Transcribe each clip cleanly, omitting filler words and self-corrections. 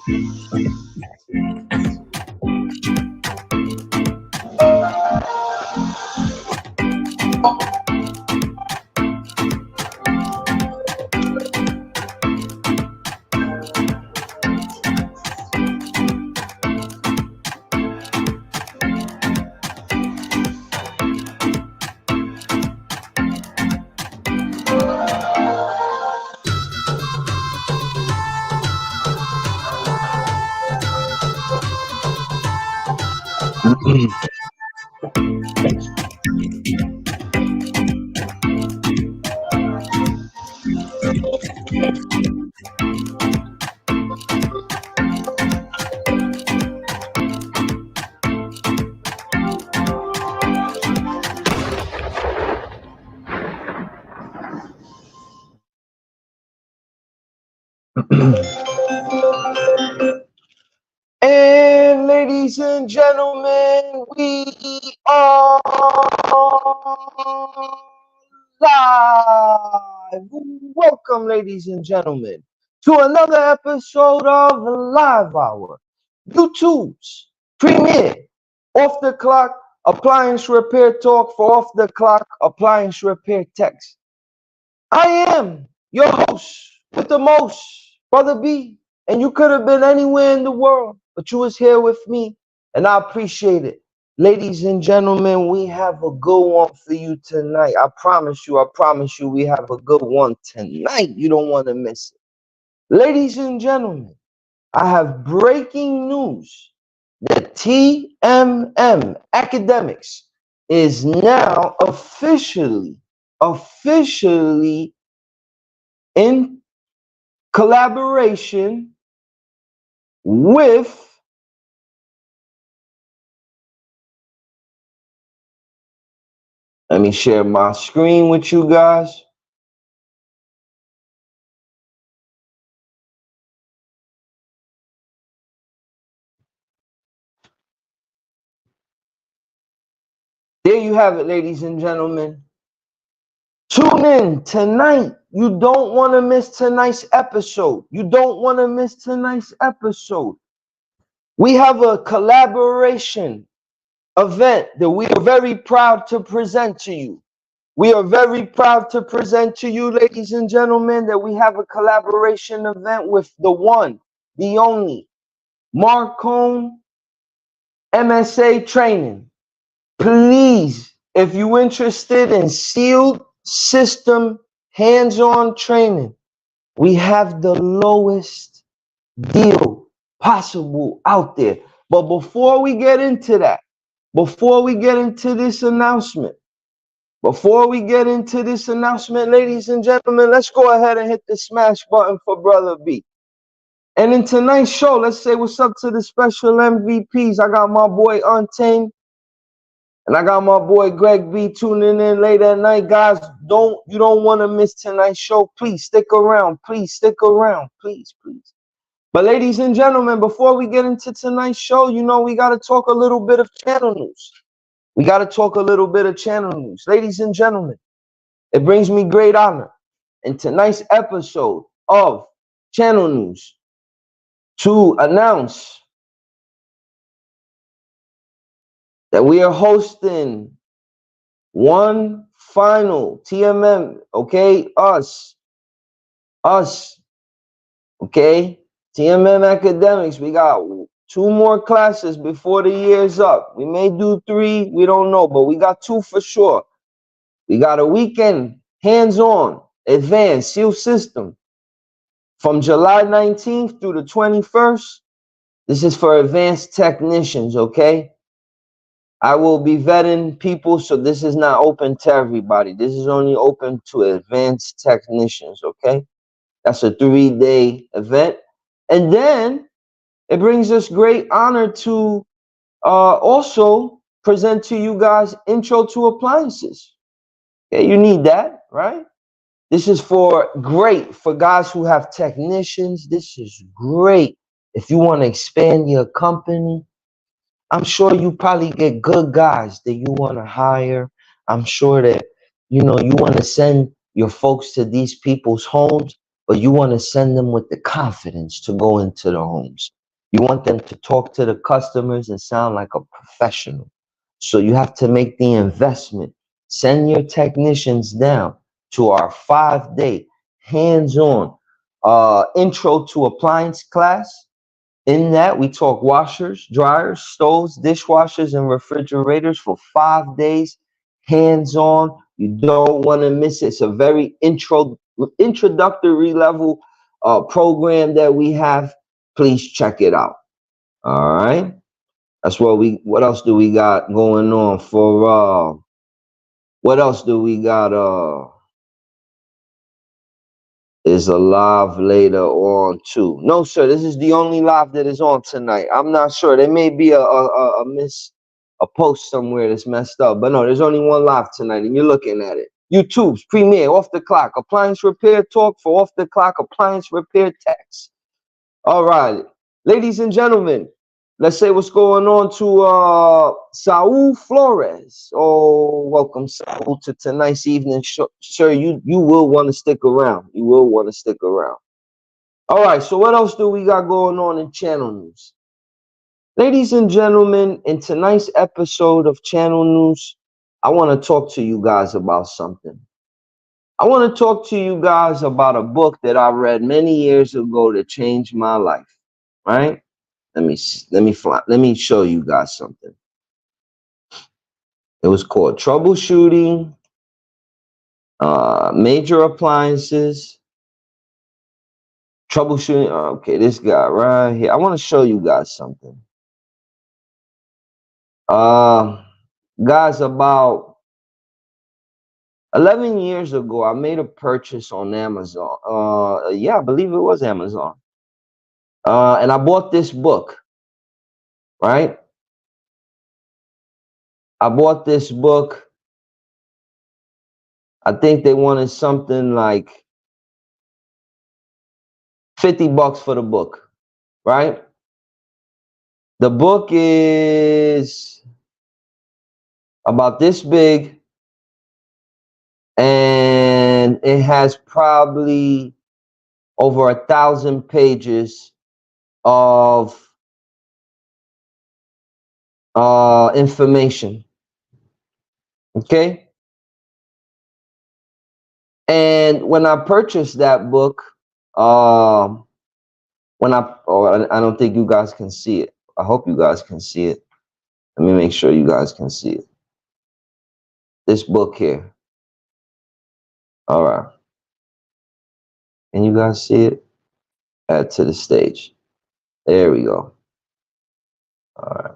And ladies and gentlemen, we are live. Welcome, ladies and gentlemen, to another episode of Live Hour, YouTube's premier off the clock appliance repair talk for off the clock appliance repair techs. I am your host with the most, Brother B, and you could have been anywhere in the world, but you was here with me, and I appreciate it. Ladies and gentlemen, we have a good one for you tonight. I promise you, we have a good one tonight. You don't want to miss it. Ladies and gentlemen, I have breaking news that TMM Academics is now officially in collaboration with let me share my screen with you guys. There you have it, ladies and gentlemen. Tune in tonight. You don't want to miss tonight's episode. We have a collaboration event that we are very proud to present to you. Ladies and gentlemen, that we have a collaboration event with the one, the only, MARCONE MSA training. Please, if you're interested in sealed system hands-on training, we have the lowest deal possible out there. But before we get into that, before we get into this announcement, ladies and gentlemen, let's go ahead and hit the smash button for Brother B. And in tonight's show, let's say what's up to the special MVPs. I got my boy Untamed, and I got my boy Greg B tuning in late at night. Guys, you don't want to miss tonight's show. Please stick around. Please. But ladies and gentlemen, before we get into tonight's show, we got to talk a little bit of channel news. Ladies and gentlemen, it brings me great honor in tonight's episode of Channel News to announce that we are hosting one final TMM, okay? Us, okay? TMM Academics, we got 2 more classes before the year's up. We may do 3, we don't know, but we got 2 for sure. We got a weekend hands-on advanced seal system from July 19th through the 21st. This is for advanced technicians, okay? I will be vetting people, so this is not open to everybody. This is only open to advanced technicians, okay? That's a 3-day event. And then it brings us great honor to also present to you guys Intro to Appliances. Okay, you need that, right? This is great for guys who have technicians. This is great if you want to expand your company. I'm sure you probably get good guys that you want to hire. I'm sure that, you want to send your folks to these people's homes. but you want to send them with the confidence to go into the homes. You want them to talk to the customers and sound like a professional. So you have to make the investment. Send your technicians down to our 5-day hands-on intro to appliance class. In that, we talk washers, dryers, stoves, dishwashers, and refrigerators for 5 days, hands-on. You don't want to miss it. It's a very introductory level program that we have. Please check it out. All right. That's what else do we got going on for what else do we got is a live later on too? No, sir, this is the only live that is on tonight. I'm not sure. There may be a post somewhere that's messed up, but no, there's only one live tonight, and you're looking at it. YouTube's premiere, Off the Clock, appliance repair talk for Off the Clock appliance repair techs. All right, ladies and gentlemen, let's say what's going on to Saul Flores. Oh, welcome, Saul, to tonight's evening show. Sir, you will want to stick around. You will want to stick around. All right, so what else do we got going on in channel news? Ladies and gentlemen, in tonight's episode of Channel News, I want to talk to you guys about something. I want to talk to you guys about a book that I read many years ago that changed my life, right? Let me show you guys something. It was called Troubleshooting Major Appliances. Troubleshooting. Okay, this guy right here. I want to show you guys something. Guys, about 11 years ago, I made a purchase on Amazon. Yeah, I believe it was Amazon. And I bought this book, right? I bought this book. I think they wanted something like $50 for the book, right? The book is about this big, and it has probably over 1,000 pages of information. Okay. And when I purchased that book, I don't think you guys can see it. I hope you guys can see it. Let me make sure you guys can see it. This book here. All right. Can you guys see it? Add to the stage. There we go. All right.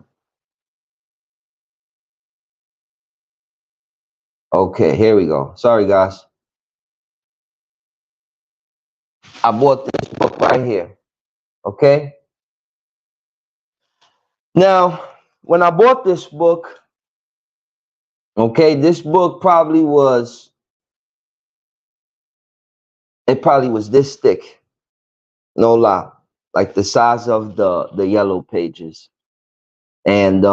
Okay, here we go. Sorry, guys. I bought this book right here. Okay. Now, when I bought this book, okay, this book probably was this thick. No lie. Like the size of the yellow pages. And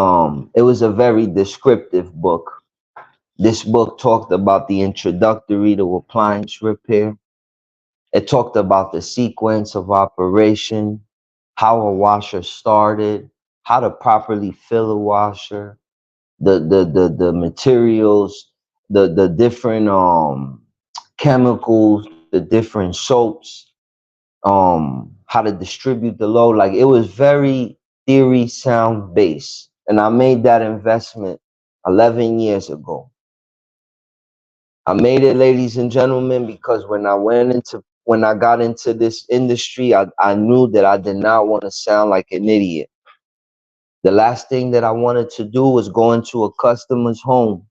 it was a very descriptive book. This book talked about the introductory to appliance repair. It talked about the sequence of operation, how a washer started, how to properly fill a washer, the materials, the different chemicals, the different soaps, how to distribute the load. Like, it was very theory sound based. And I made that investment 11 years ago. I made it, ladies and gentlemen, because when I got into this industry, I knew that I did not want to sound like an idiot. The last thing that I wanted to do was go into a customer's home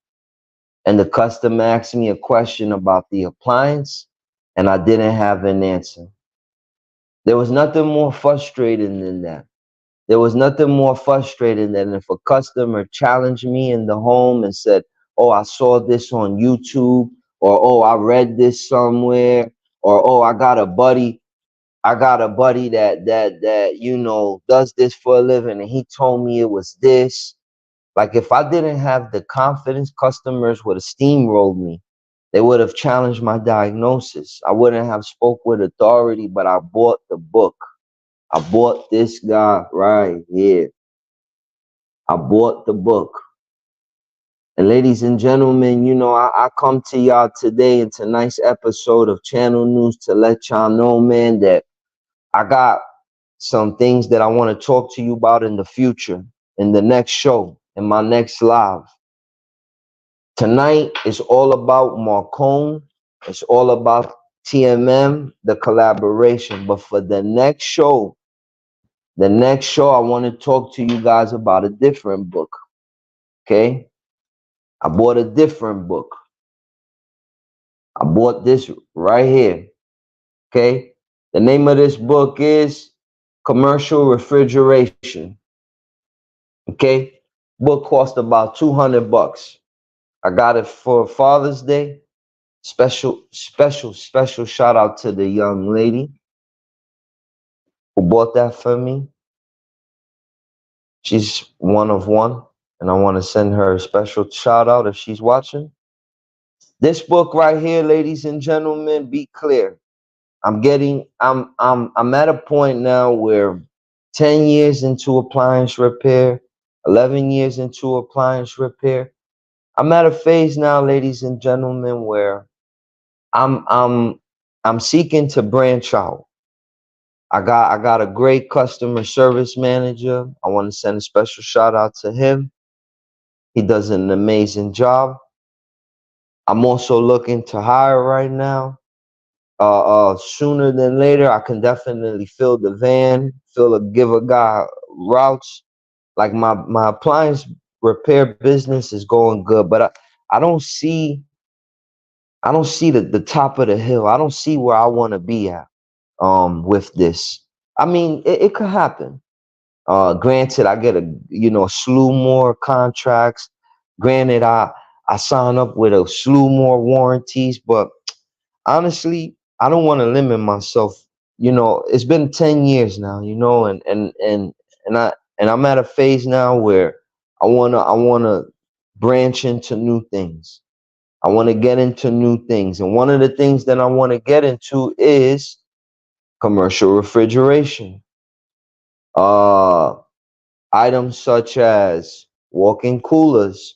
and the customer asked me a question about the appliance and I didn't have an answer. There was nothing more frustrating than that. There was nothing more frustrating than if a customer challenged me in the home and said, "Oh, I saw this on YouTube," or "Oh, I read this somewhere," or "Oh, I got a buddy that does this for a living and he told me it was this." Like, if I didn't have the confidence, customers would have steamrolled me. They would have challenged my diagnosis. I wouldn't have spoke with authority, but I bought the book. I bought this guy right here. I bought the book. And ladies and gentlemen, you know, I come to y'all today in tonight's episode of Channel News to let y'all know, man, that I got some things that I want to talk to you about in the future, in the next show, in my next live. Tonight is all about Marcone. It's all about TMM, the collaboration. But for the next show, I want to talk to you guys about a different book. Okay? I bought a different book. I bought this right here. Okay? The name of this book is Commercial Refrigeration. Okay? Book cost about $200. I got it for Father's Day. Special shout out to the young lady who bought that for me. She's one of one, and I want to send her a special shout out if she's watching. This book right here, ladies and gentlemen, be clear. I'm at a point now where 10 years into appliance repair, 11 years into appliance repair. I'm at a phase now, ladies and gentlemen, where I'm seeking to branch out. I got a great customer service manager. I want to send a special shout out to him. He does an amazing job. I'm also looking to hire right now. Sooner than later, I can definitely fill the van, give a guy routes. Like my appliance repair business is going good, but I don't see the top of the hill. I don't see where I want to be at with this. I mean, it could happen. Granted, I get a slew more contracts. Granted, I sign up with a slew more warranties, but honestly, I don't want to limit myself. You know, it's been 10 years now, you know, and I'm at a phase now where I wanna branch into new things. I want to get into new things. And one of the things that I want to get into is commercial refrigeration. Items such as walk-in coolers,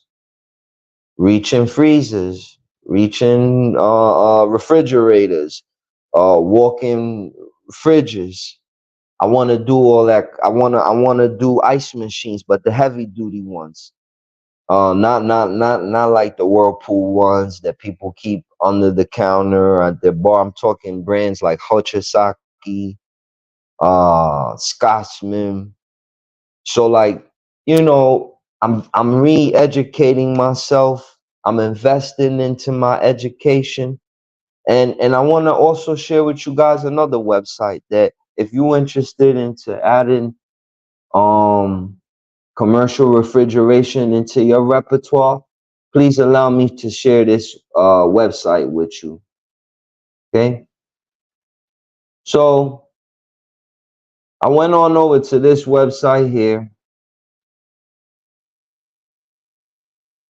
reach-in freezers, reach-in refrigerators, walk-in fridges. I want to do all that. I want to do ice machines, but the heavy-duty ones. Not like the Whirlpool ones that people keep under the counter at their bar. I'm talking brands like Hochasaki, Scotsman. So like, you know, I'm re-educating myself. I'm investing into my education. And I want to also share with you guys another website that if you're interested into adding commercial refrigeration into your repertoire, please allow me to share this website with you. Okay. So I went on over to this website here.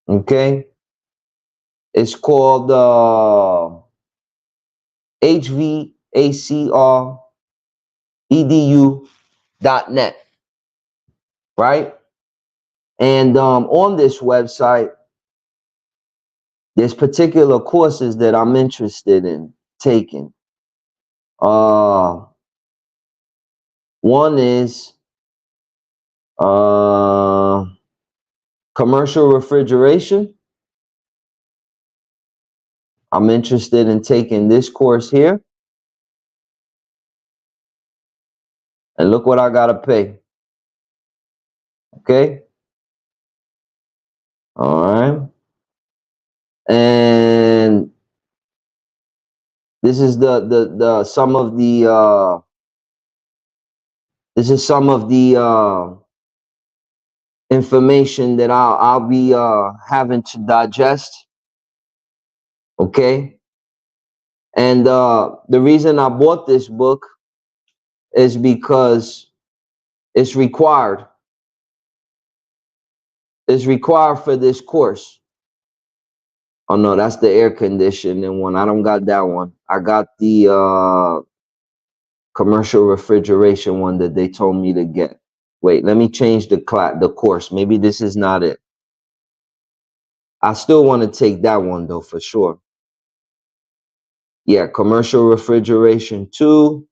Okay. It's called hvacredu.net. Right. And on this website, there's particular courses that I'm interested in taking. One is commercial refrigeration. I'm interested in taking this course here. And look what I gotta pay. Okay. All right. And this is the some of the this is some of the information that I'll be having to digest. Okay. And the reason I bought this book is because it's required. It's required for this course. Oh no, that's the air conditioning one. I don't got that one. I got the commercial refrigeration one that they told me to get. Wait, let me change the course. Maybe this is not it. I still want to take that one though, for sure. Yeah, commercial refrigeration 2.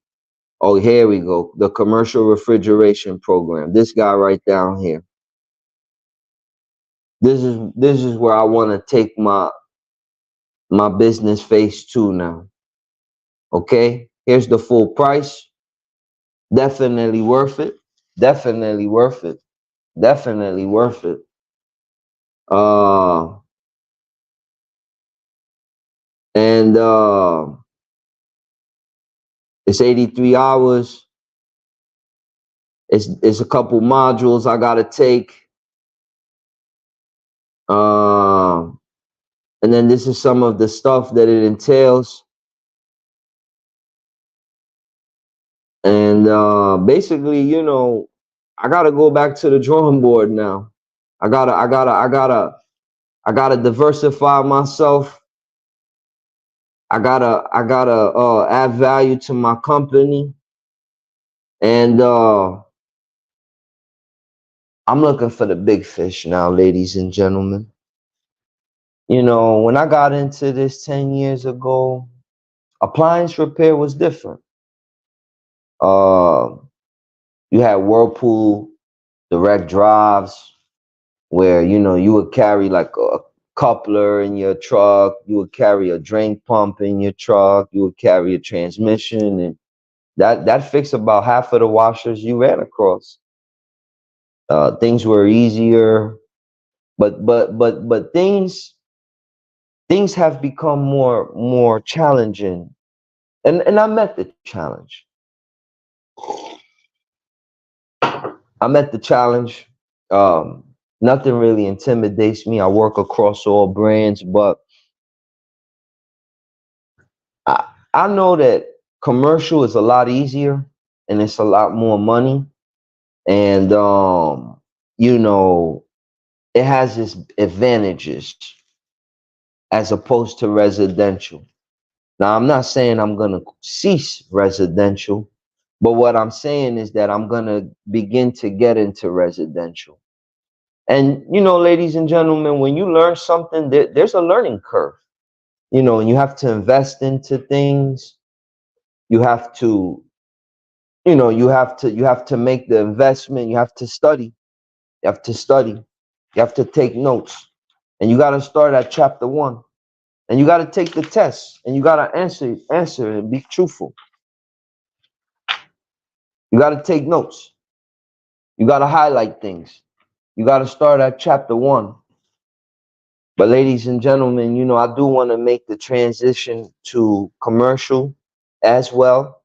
Oh, here we go. The commercial refrigeration program. This guy right down here. This is where I want to take my business phase 2 now. Okay? Here's the full price. Definitely worth it. Definitely worth it. Definitely worth it. Uh and it's 83 hours. It's a couple modules I gotta take. And then this is some of the stuff that it entails. And basically, you know, I gotta go back to the drawing board now. I gotta diversify myself. I gotta add value to my company. And I'm looking for the big fish now, ladies and gentlemen. You know, when I got into this 10 years ago, appliance repair was different. Uh, you had Whirlpool direct drives where, you know, you would carry like a coupler in your truck, you would carry a drain pump in your truck, you would carry a transmission, and that fixed about half of the washers you ran across. Things were easier, but things have become more challenging, and I met the challenge. I met the challenge. Um, Nothing really intimidates me. I work across all brands, but I know that commercial is a lot easier and it's a lot more money, and you know, it has its advantages as opposed to residential. Now, I'm not saying I'm gonna cease residential, but what I'm saying is that I'm gonna begin to get into residential. And you know, ladies and gentlemen, when you learn something, there's a learning curve. You know, and you have to invest into things. You have to, you have to make the investment. You have to study. You have to study. You have to take notes. And you got to start at chapter 1. And you got to take the test. And you got to answer and be truthful. You got to take notes. You got to highlight things. You got to start at chapter 1. But ladies and gentlemen, you know, I do want to make the transition to commercial as well.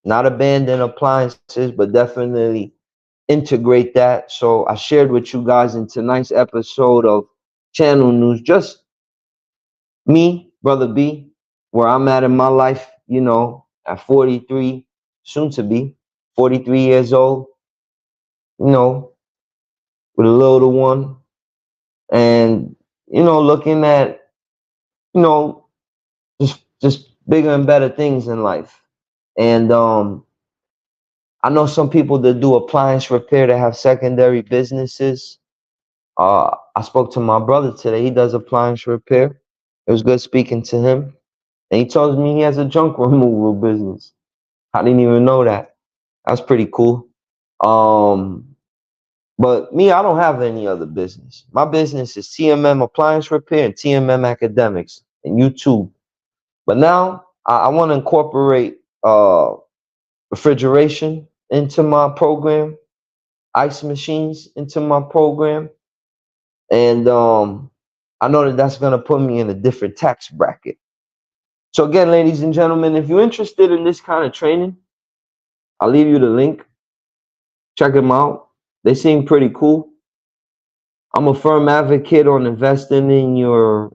Not abandon appliances, but definitely integrate that. So I shared with you guys in tonight's episode of Channel News, just me, Brother B, where I'm at in my life, you know, at 43, soon to be 43 years old, you know, with a little one. And, you know, looking at, you know, just bigger and better things in life. And I know some people that do appliance repair that have secondary businesses. I spoke to my brother today. He does appliance repair. It was good speaking to him. And he tells me he has a junk removal business. I didn't even know that. That's pretty cool. Um, but me, I don't have any other business. My business is TMM Appliance Repair and TMM Academics and YouTube. But now I want to incorporate refrigeration into my program, ice machines into my program, and I know that that's going to put me in a different tax bracket. So again, ladies and gentlemen, if you're interested in this kind of training, I'll leave you the link. Check them out. They seem pretty cool. I'm a firm advocate on investing in your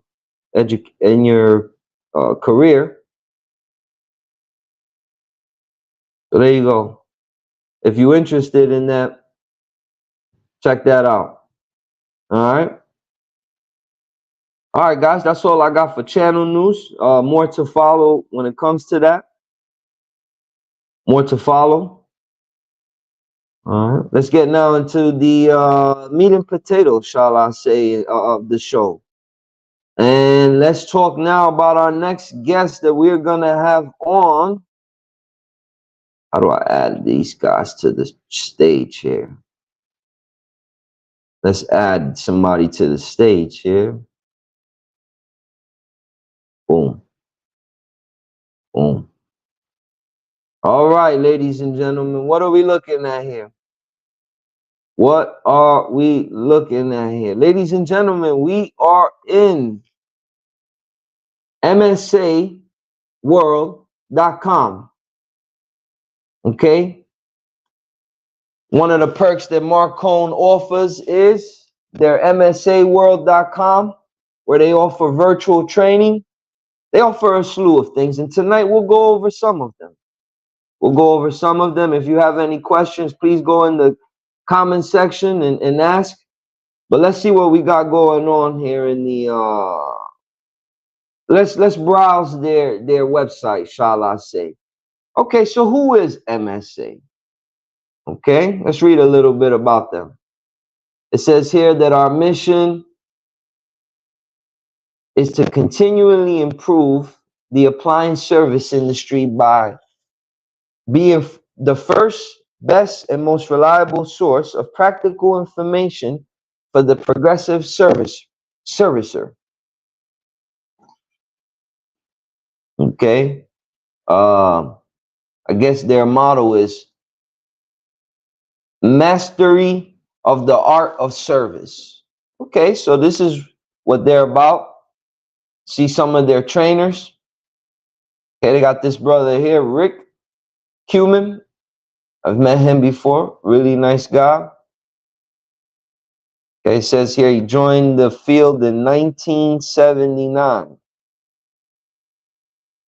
career. So there you go. If you're interested in that, check that out. All right. All right, guys, that's all I got for channel news. More to follow when it comes to that. More to follow. All right, let's get now into the meat and potatoes, shall I say, of the show. And let's talk now about our next guest that we're gonna have on. How do I add these guys to the stage here? Let's add somebody to the stage here. Boom. Boom. All right, ladies and gentlemen, what are we looking at here? What are we looking at here? Ladies and gentlemen, we are in MSA World.com. Okay? One of the perks that Marcone offers is their MSA World.com, where they offer virtual training. They offer a slew of things, and tonight we'll go over some of them. We'll go over some of them. If you have any questions, please go in the comment section and ask. But let's see what we got going on here in the let's browse their website, shall I say. Okay, so who is MSA? Okay, let's read a little bit about them. It says here that our mission is to continually improve the appliance service industry by being the first, best, and most reliable source of practical information for the progressive servicer. Okay. I guess their motto is mastery of the art of service. Okay, so this is what they're about. See some of their trainers. Okay, they got this brother here, Rick Cuman. I've met him before. Really nice guy. Okay, it says here he joined the field in 1979.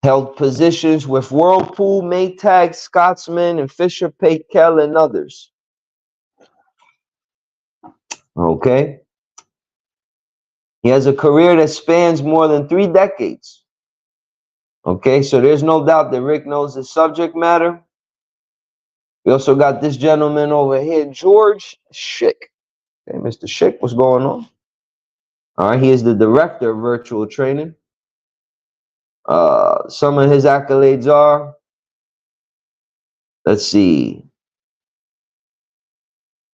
Held positions with Whirlpool, Maytag, Scotsman, and Fisher Paykel, and others. Okay. He has a career that spans more than 3 decades. Okay, so there's no doubt that Rick knows the subject matter. We also got this gentleman over here, George Schick. Okay, Mr. Schick, what's going on? All right, he is the director of virtual training. Some of his accolades are, let's see.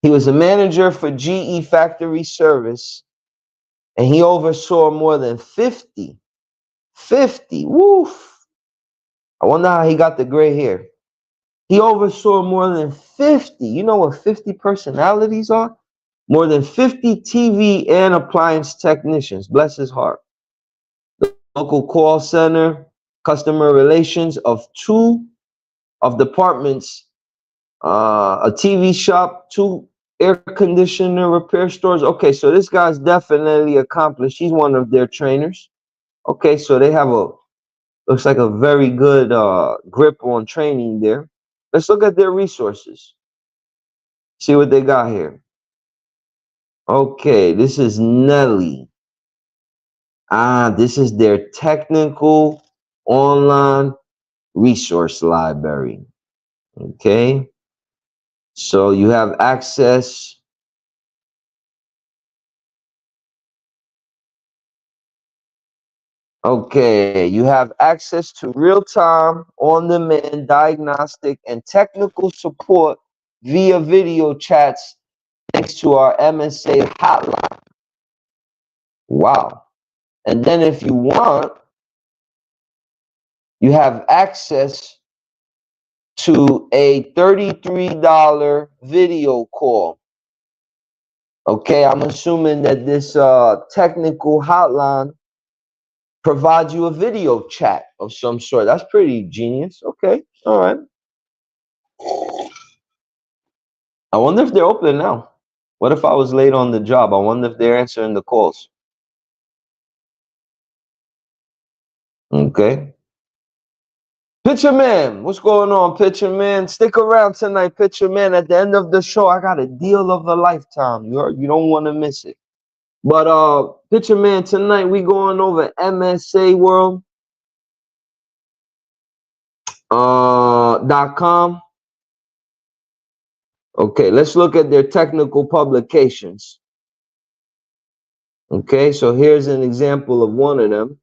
He was a manager for GE Factory Service, and he oversaw more than 50, woof. I wonder how he got the gray hair. He oversaw more than 50. You know what 50 personalities are? More than 50 TV and appliance technicians. Bless his heart. The local call center, customer relations of 2 of departments, a TV shop, 2 air conditioner repair stores. Okay, so this guy's definitely accomplished. He's one of their trainers. Okay, so they have looks like a very good grip on training there. Let's look at their resources. See what they got here. Okay, this is Nelly. This is their technical online resource library. Okay, so you have access. Okay, you have access to real-time, on-demand diagnostic and technical support via video chats thanks to our MSA hotline. Wow. And then if you want, you have access to a $33 video call. Okay, I'm assuming that this technical hotline provides you a video chat of some sort. That's pretty genius. Okay, all right. I wonder if they're open now. What if I was late on the job? I wonder if they're answering the calls. Okay. Pitcher Man, what's going on, Pitcher Man? Stick around tonight, Pitcher Man. At the end of the show, I got a deal of a lifetime. You don't want to miss it. But Picture Man, tonight we going over MSA World .com. Okay, let's look at their technical publications. Okay, so here's an example of one of them.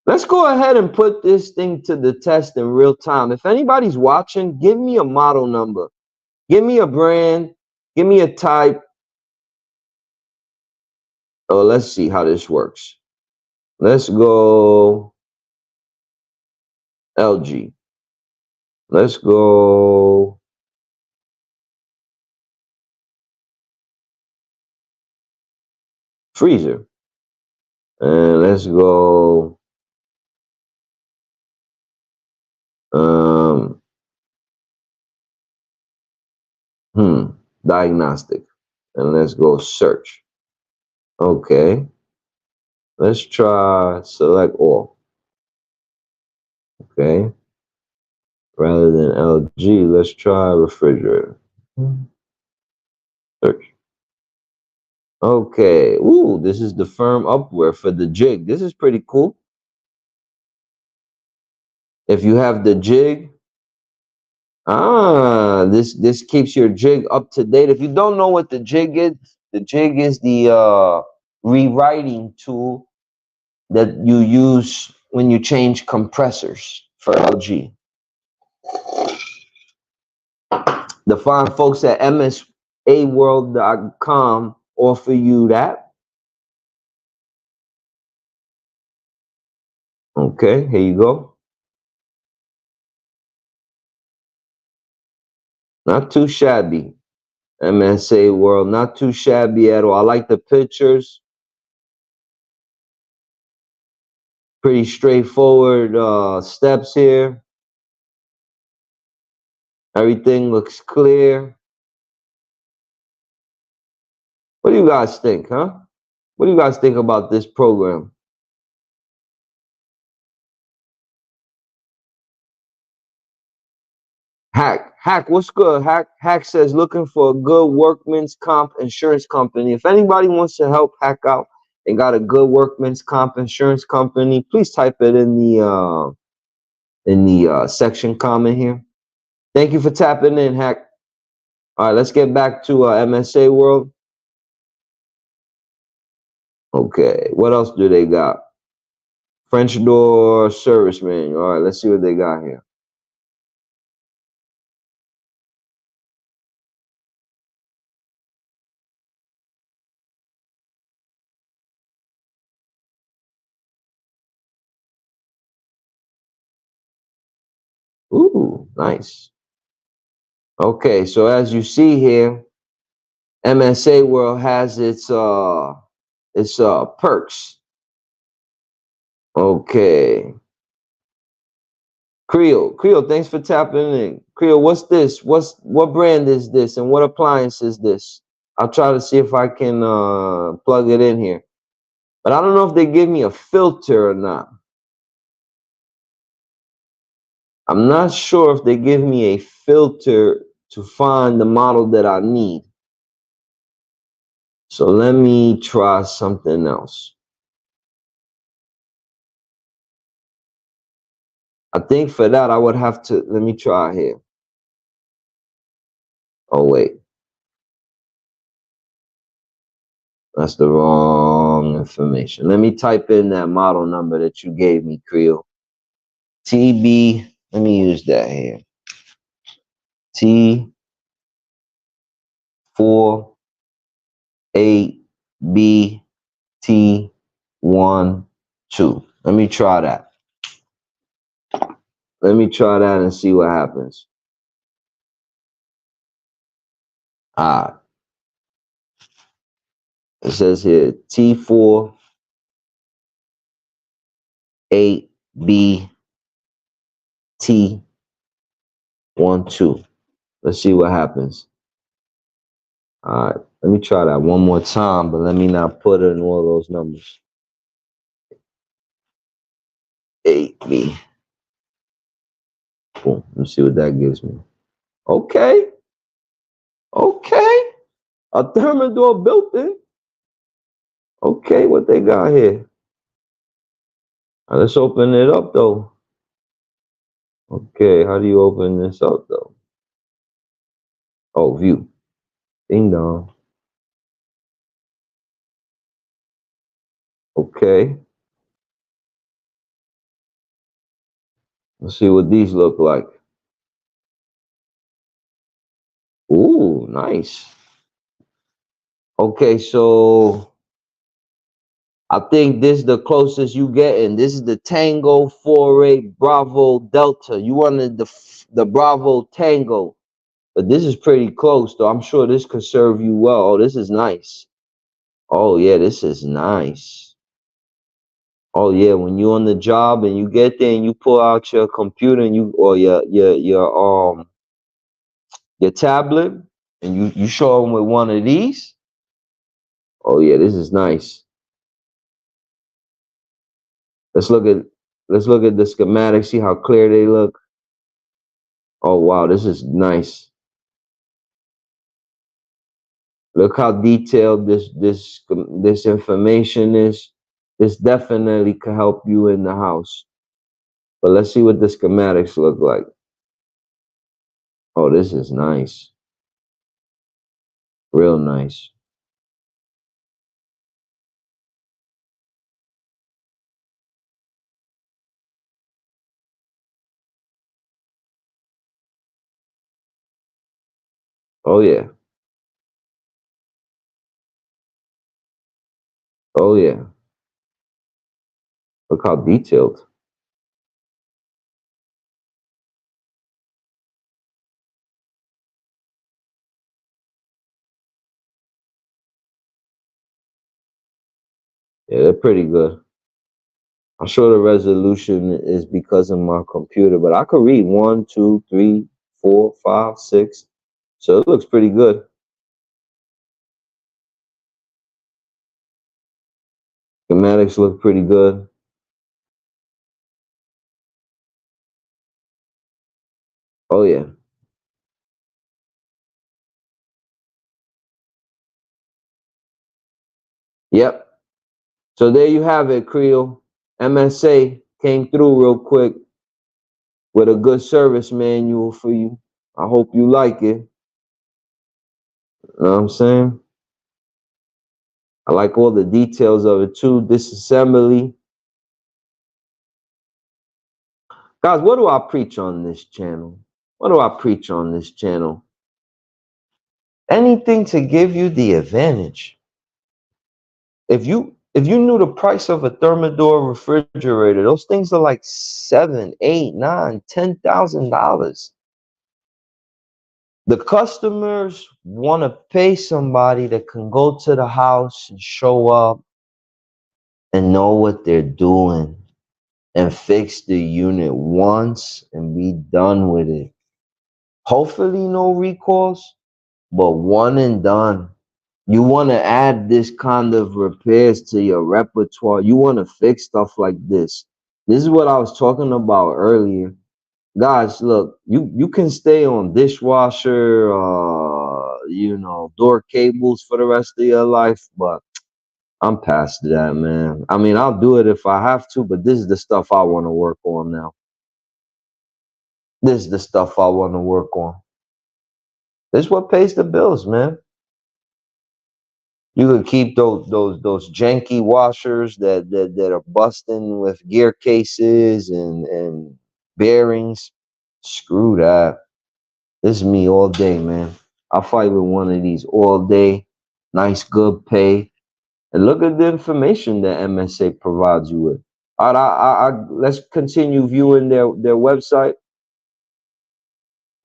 Let's go ahead and put this thing to the test in real time. If anybody's watching, give me a model number. Give me a brand. Give me a type. Oh, let's see how this works. Let's go LG. Let's go freezer. And let's go diagnostic. And let's go search. Okay. Let's try select all. Okay. Rather than LG, let's try refrigerator. Search. Okay. Ooh, this is the firm upware for the jig. This is pretty cool. If you have the jig, this keeps your jig up to date. If you don't know what the jig is the rewriting tool that you use when you change compressors for LG. The fine folks at MSAworld.com offer you that. Okay, here you go. Not too shabby. MSA World, not too shabby at all. I like the pictures. Pretty straightforward steps here. Everything looks clear. What do you guys think, huh? What do you guys think about this program? Hack, what's good? Hack says looking for a good workman's comp insurance company. If anybody wants to help Hack out and got a good workman's comp insurance company, please type it in the section comment here. Thank you for tapping in, Hack. All right, let's get back to MSA World. Okay, what else do they got? French door service manual. All right, let's see what they got here. Ooh, nice. Okay, so as you see here, MSA World has its perks. Okay. Creole, thanks for tapping in. Creole, what's this? What brand is this and what appliance is this? I'll try to see if I can plug it in here. But I don't know if they give me a filter or not. I'm not sure if they give me a filter to find the model that I need. So let me try something else. I think for that, I would have to, let me try here. Oh, wait. That's the wrong information. Let me type in that model number that you gave me, Creole. TB, let me use that here. T48BT12. Let me try that. Let me try that and see what happens. It says here T48BT12. Let's see what happens. All right, let me try that one more time, but let me not put in all those numbers. 8B. Boom. Let's see what that gives me. Okay. Okay. A thermidor built in. Okay, what they got here? Let's open it up though. Okay, how do you open this up though? Oh, view. Ding dong. Okay. Let's see what these look like. Ooh, nice. Okay, so I think this is the closest you get, and this is the Tango 48 Bravo Delta. You wanted the Bravo Tango, but this is pretty close, though. I'm sure this could serve you well. Oh, this is nice. Oh yeah, this is nice. Oh yeah, when you're on the job and you get there and you pull out your computer and you or your tablet and you show them with one of these. Oh yeah, this is nice. Let's look at let's look at the schematics, see how clear they look. Oh wow, this is nice. Look how detailed this information is. This definitely could help you in the house. But let's see what the schematics look like. Oh, this is nice. Real nice. Oh yeah. Oh yeah. Look how detailed. Yeah, they're pretty good. I'm sure the resolution is because of my computer, but I could read 1, 2, 3, 4, 5, 6. So it looks pretty good. Schematics look pretty good. Oh yeah. Yep. So there you have it, Creel. MSA came through real quick with a good service manual for you. I hope you like it. You know what I'm saying? I like all the details of it too. Disassembly. Guys, what do I preach on this channel? What do I preach on this channel? Anything to give you the advantage. If you knew the price of a Thermador refrigerator, those things are like $7, $8, $9, $10,000. The customers want to pay somebody that can go to the house and show up and know what they're doing and fix the unit once and be done with it. Hopefully no recalls, but one and done. You want to add this kind of repairs to your repertoire. You want to fix stuff like this. This is what I was talking about earlier. Guys, look, you can stay on dishwasher, door cables for the rest of your life, but I'm past that, man. I mean, I'll do it if I have to, but this is the stuff I want to work on now. This is the stuff I want to work on. This is what pays the bills, man. You could keep those janky washers that are busting with gear cases and bearings. Screw that. This is me all day, man. I'll fight with one of these all day. Nice, good pay. And look at the information that MSA provides you with. All right, let's continue viewing their website.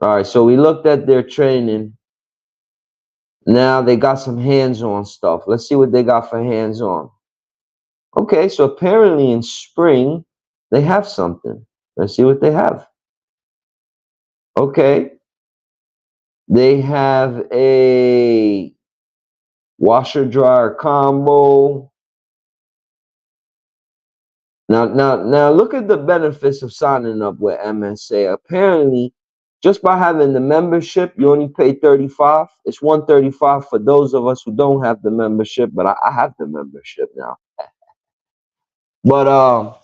All right, so we looked at their training. Now they got some hands-on stuff. Let's see what they got for hands-on. Okay, so apparently in spring, they have something. Let's see what they have. Okay. They have a washer dryer combo. Now look at the benefits of signing up with MSA. Apparently, Just by having the membership, you only pay $35. It's $135 for those of us who don't have the membership, but I have the membership now. But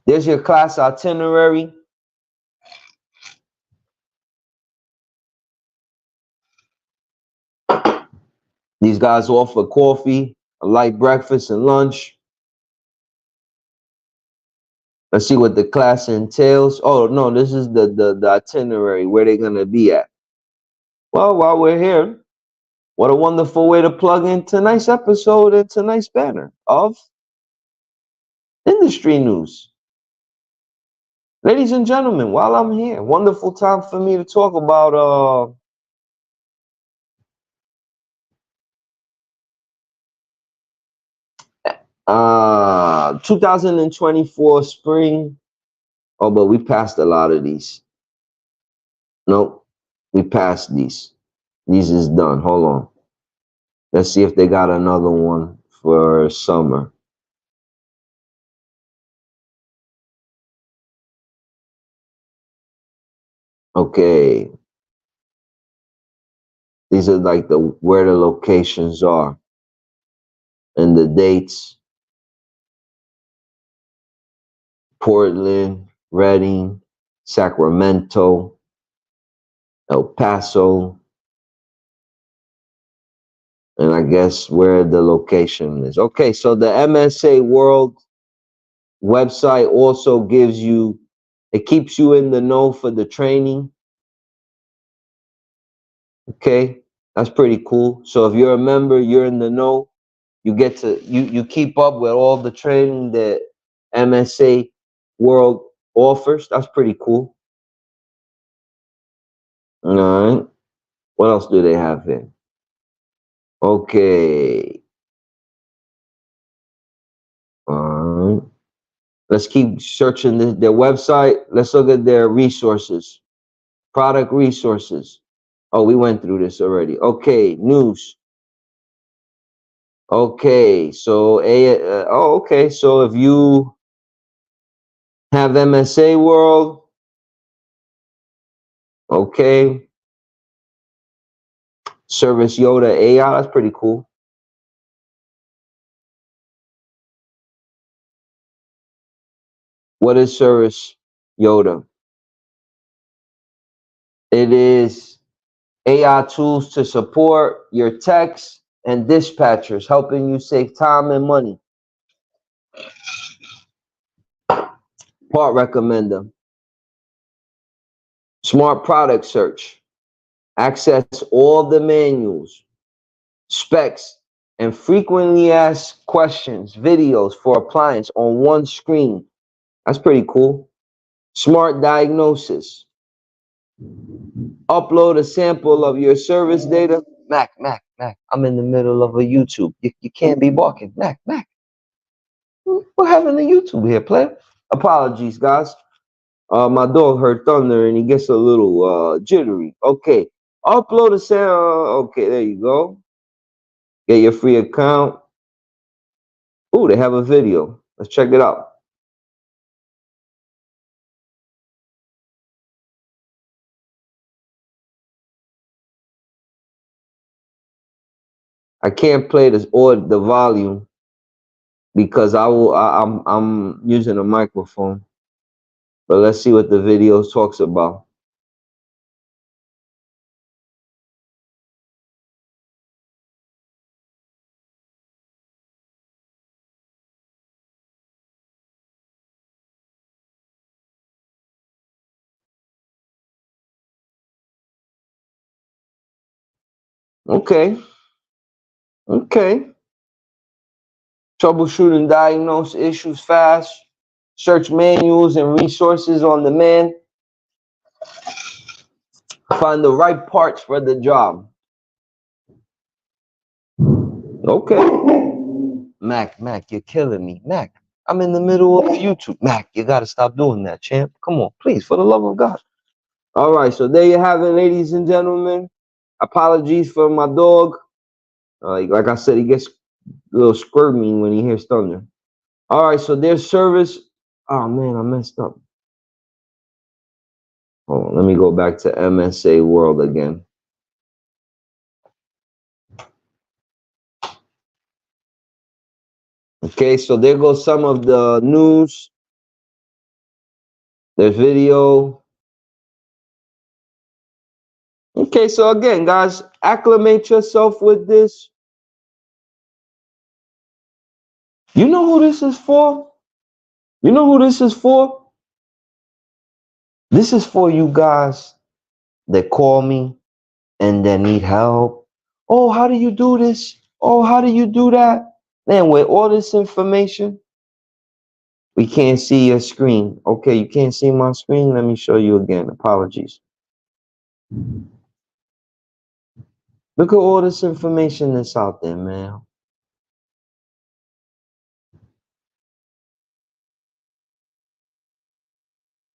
there's your class itinerary. These guys offer coffee, a light breakfast, and lunch. Let's see what the class entails. Oh no, this is the itinerary where they're gonna be at. Well, while we're here, what a wonderful way to plug in tonight's episode and tonight's banner of industry news. Ladies and gentlemen, while I'm here, wonderful time for me to talk about 2024 spring. Oh, but we passed a lot of these. Nope, we passed these. These is done. Hold on. Let's see if they got another one for summer. Okay. These are like where the locations are and the dates. Portland, Reading, Sacramento, El Paso, and I guess where the location is. Okay, so the MSA World website also gives you, it keeps you in the know for the training. Okay, that's pretty cool. So if you're a member, you're in the know. You get to, you keep up with all the training that MSA World offers. That's pretty cool. All right. What else do they have here? Okay. All right. Let's keep searching their website. Let's look at their resources, product resources. Oh, we went through this already. Okay, news. Okay, so okay. So if you have MSA World, okay, Service Yoda AI, that's pretty cool. What is Service Yoda? It is AI tools to support your techs and dispatchers, helping you save time and money. Part recommender. Smart product search. Access all the manuals, specs, and frequently asked questions, videos for appliance on one screen. That's pretty cool. Smart diagnosis. Upload a sample of your service data. Mac, I'm in the middle of a YouTube. You can't be barking. Mac. We're having a YouTube here, player. Apologies, guys. My dog heard thunder and he gets a little jittery. Okay. Upload a sample. Okay, there you go. Get your free account. Oh, they have a video. Let's check it out. I can't play this or the volume because I'm using a microphone. But let's see what the video talks about. Okay. Troubleshoot and diagnose issues fast. Search manuals and resources on demand. Find the right parts for the job. Okay. Mac, you're killing me. Mac, I'm in the middle of YouTube. Mac, you gotta stop doing that, champ. Come on, please, for the love of God. All right, so there you have it, ladies and gentlemen. Apologies for my dog. Like I said, he gets a little squirmy when he hears thunder. All right, so their service. Oh man, I messed up. Hold on, let me go back to MSA World again. Okay, so there goes some of the news. There's video. Okay, so again, guys, acclimate yourself with this. You know who this is for? You know who this is for? This is for you guys that call me and that need help. Oh, how do you do this? Oh, how do you do that? Man, with all this information, we can't see your screen. Okay, you can't see my screen. Let me show you again. Apologies. Look at all this information that's out there, man.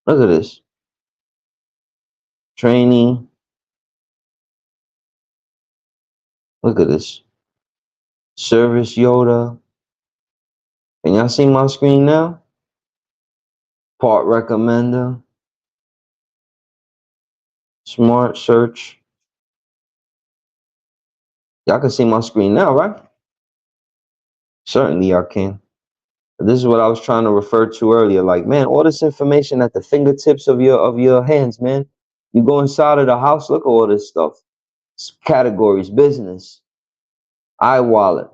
Look at this. Training. Look at this. Service Yoda. Can y'all see my screen now? Part recommender. Smart search. Y'all can see my screen now, right? Certainly y'all can. This is what I was trying to refer to earlier. Like, man, all this information at the fingertips of your hands, man. You go inside of the house, look at all this stuff. Categories, business, iWallet.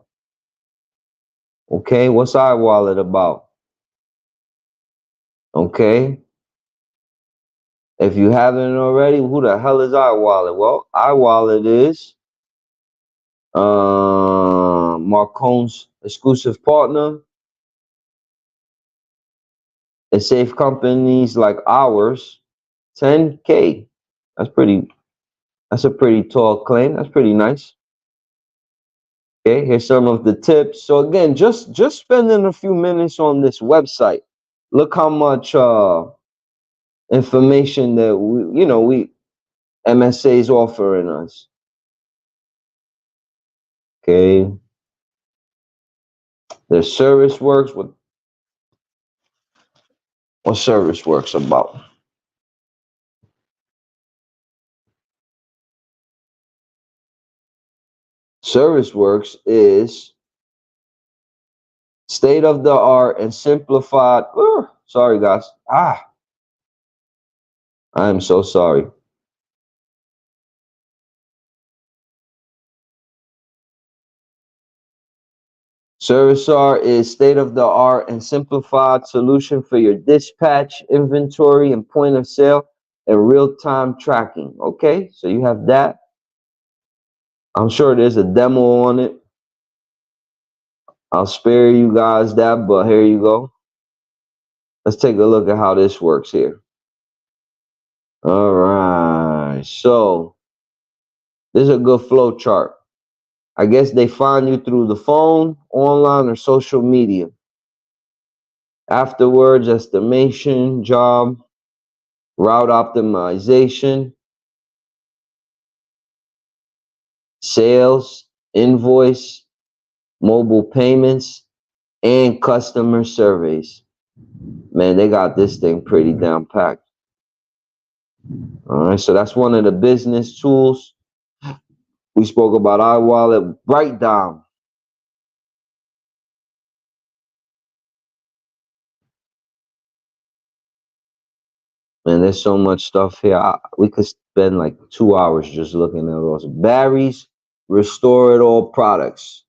Okay, what's iWallet about? Okay. If you haven't already, who the hell is iWallet? Well, iWallet is Marcone's exclusive partner. It saves companies like ours $10K. That's a pretty tall claim. That's pretty nice. Okay, here's some of the tips. So again, just spending a few minutes on this website. Look how much information that we MSA is offering us. Okay. The service works. What service works about? Service works is state of the art and simplified. Sorry, guys. I am so sorry. ServiceR is state-of-the-art and simplified solution for your dispatch, inventory, and point of sale and real-time tracking. Okay, so you have that. I'm sure there's a demo on it. I'll spare you guys that, but here you go. Let's take a look at how this works here. All right, so this is a good flow chart. I guess they find you through the phone, online, or social media. Afterwards, estimation, job, route optimization, sales, invoice, mobile payments, and customer surveys. Man, they got this thing pretty down packed. All right, so that's one of the business tools. We spoke about iWallet. Write down. Man, there's so much stuff here. We could spend like 2 hours just looking at those. Barry's Restore It All products.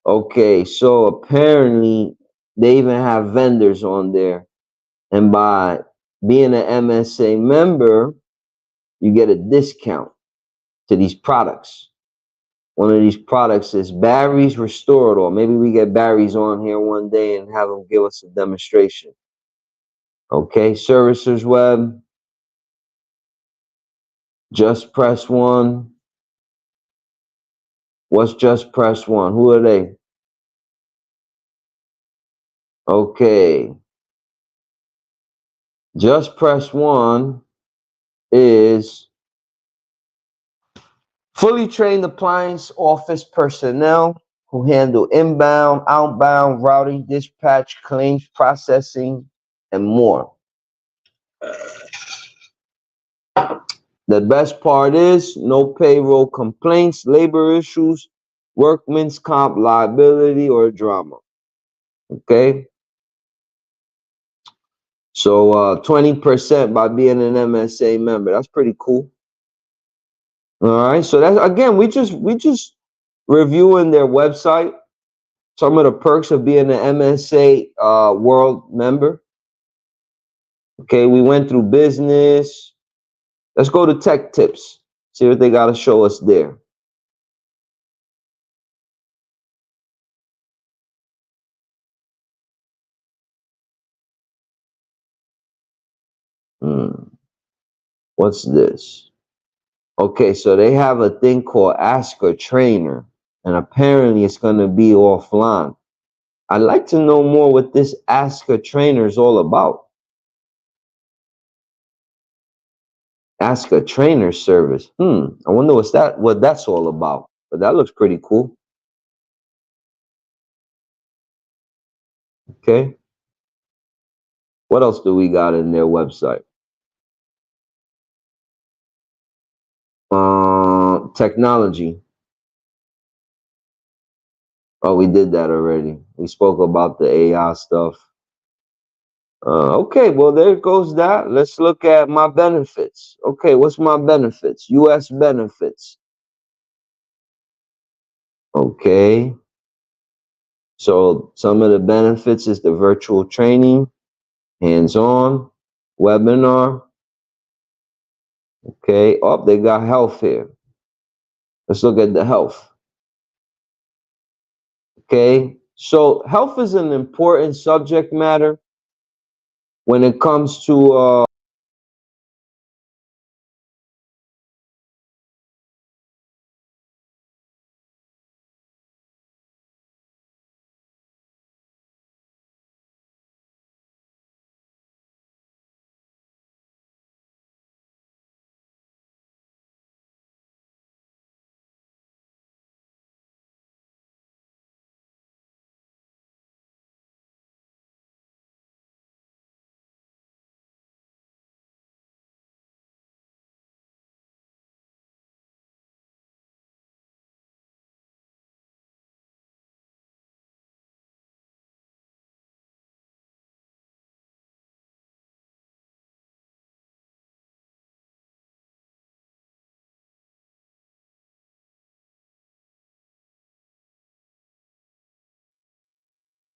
Okay, so apparently they even have vendors on there. And by being an MSA member, you get a discount to these products. One of these products is Barry's Restore It All. Maybe we get Barry's on here one day and have them give us a demonstration. Okay, Servicers Web, Just Press One. What's Just Press One? Who are they? Okay. Just Press One is fully trained appliance office personnel who handle inbound, outbound, routing, dispatch, claims processing, and more. The best part is no payroll complaints, labor issues, workman's comp liability, or drama. Okay. So 20% by being an MSA member. That's pretty cool. All right. So that's, again, we just reviewing their website. Some of the perks of being an MSA World member. Okay, we went through business. Let's go to tech tips. See what they got to show us there. What's this? Okay, so they have a thing called Ask a Trainer, and apparently it's going to be offline. I'd like to know more what this Ask a Trainer is all about. Ask a Trainer service. I wonder what that's all about. But that looks pretty cool. Okay. What else do we got in their website? Technology. Oh, we did that already. We spoke about the AI stuff. Okay, well, there goes that. Let's look at my benefits. Okay, what's my benefits? U.S. benefits. Okay. So some of the benefits is the virtual training, hands-on, webinar. Okay. Oh, they got health here. Let's look at the health. Okay. So health is an important subject matter when it comes to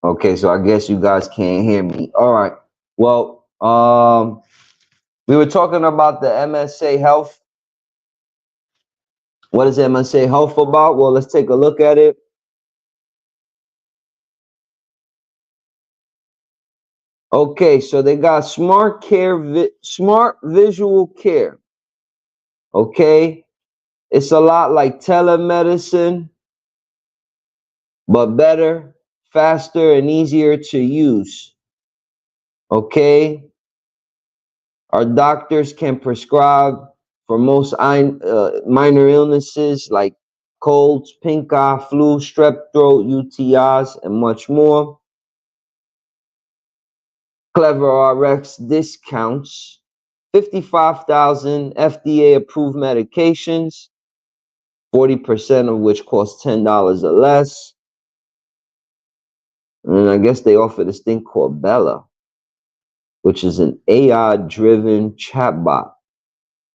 okay, so I guess you guys can't hear me. All right. Well, we were talking about the MSA Health. What is MSA Health about? Well, let's take a look at it. Okay, so they got smart visual care. Okay, it's a lot like telemedicine, but better, faster, and easier to use. Okay, our doctors can prescribe for most minor illnesses like colds, pink eye, flu, strep throat, UTIs, and much more. Clever RX discounts, 55,000 FDA approved medications, 40% of which cost $10 or less. And I guess they offer this thing called Bella, which is an AI-driven chatbot,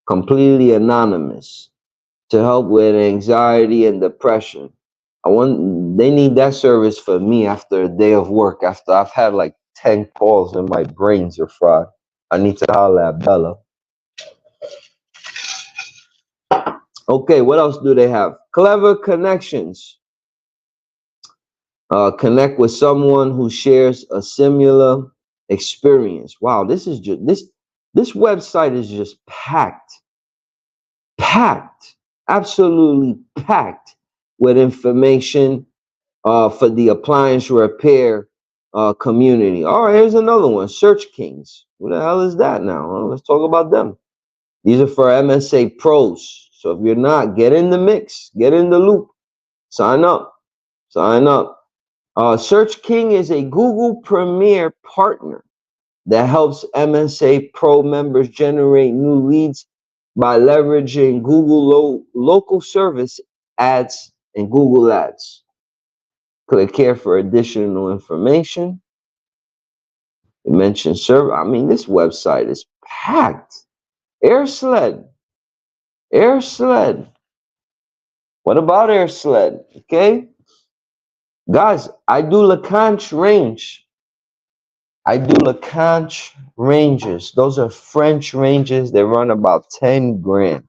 completely anonymous, to help with anxiety and depression. They need that service for me after a day of work, after I've had like 10 calls and my brains are fried. I need to holler at Bella. Okay, what else do they have? Clever connections. Connect with someone who shares a similar experience. Wow, this is just this website is just packed, absolutely packed with information for the appliance repair community. All right, here's another one. Search Kings. What the hell is that now? Well, let's talk about them. These are for MSA pros. So if you're not, get in the mix, get in the loop, sign up, sign up. Search King is a Google Premier partner that helps MSA Pro members generate new leads by leveraging Google local service ads and Google Ads. Click here for additional information. It mentions server. I mean, this website is packed. Air sled. Air sled. What about air sled? Okay. Guys, I do Lacanche range. I do Lacanche ranges. Those are French ranges. They run about 10 grand.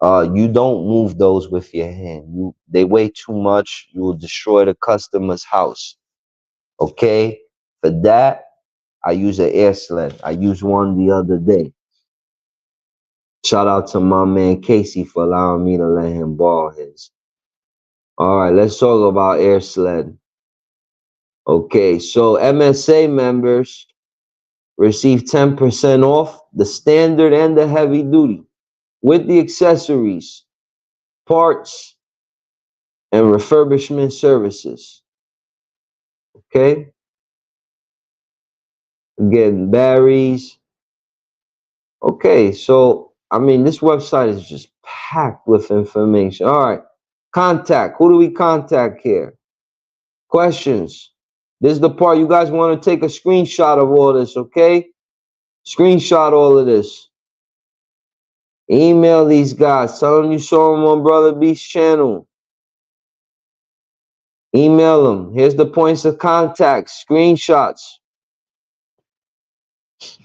You don't move those with your hand. They weigh too much. You will destroy the customer's house. Okay? For that, I use an air sled. I used one the other day. Shout out to my man Casey for allowing me to let him borrow his. All right, let's talk about air sled. Okay, so MSA members receive 10% off the standard and the heavy duty with the accessories, parts, and refurbishment services. Okay? Again, batteries. Okay, so, I mean, this website is just packed with information. All right, contact. Who do we contact here? Questions. This is the part you guys want to take a screenshot of all this, okay? Screenshot all of this. Email these guys. Tell them you saw them on Brother Beast's channel. Email them. Here's the points of contact. Screenshots.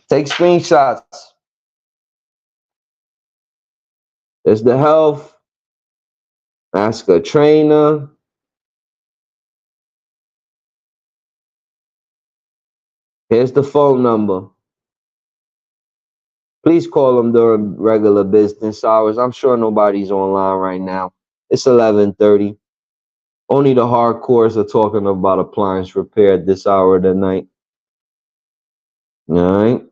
Take screenshots. There's the health. Ask a trainer. Here's the phone number. Please call them during regular business hours. I'm sure nobody's online right now. It's 11:30. Only the hardcores are talking about appliance repair at this hour of the night. All right.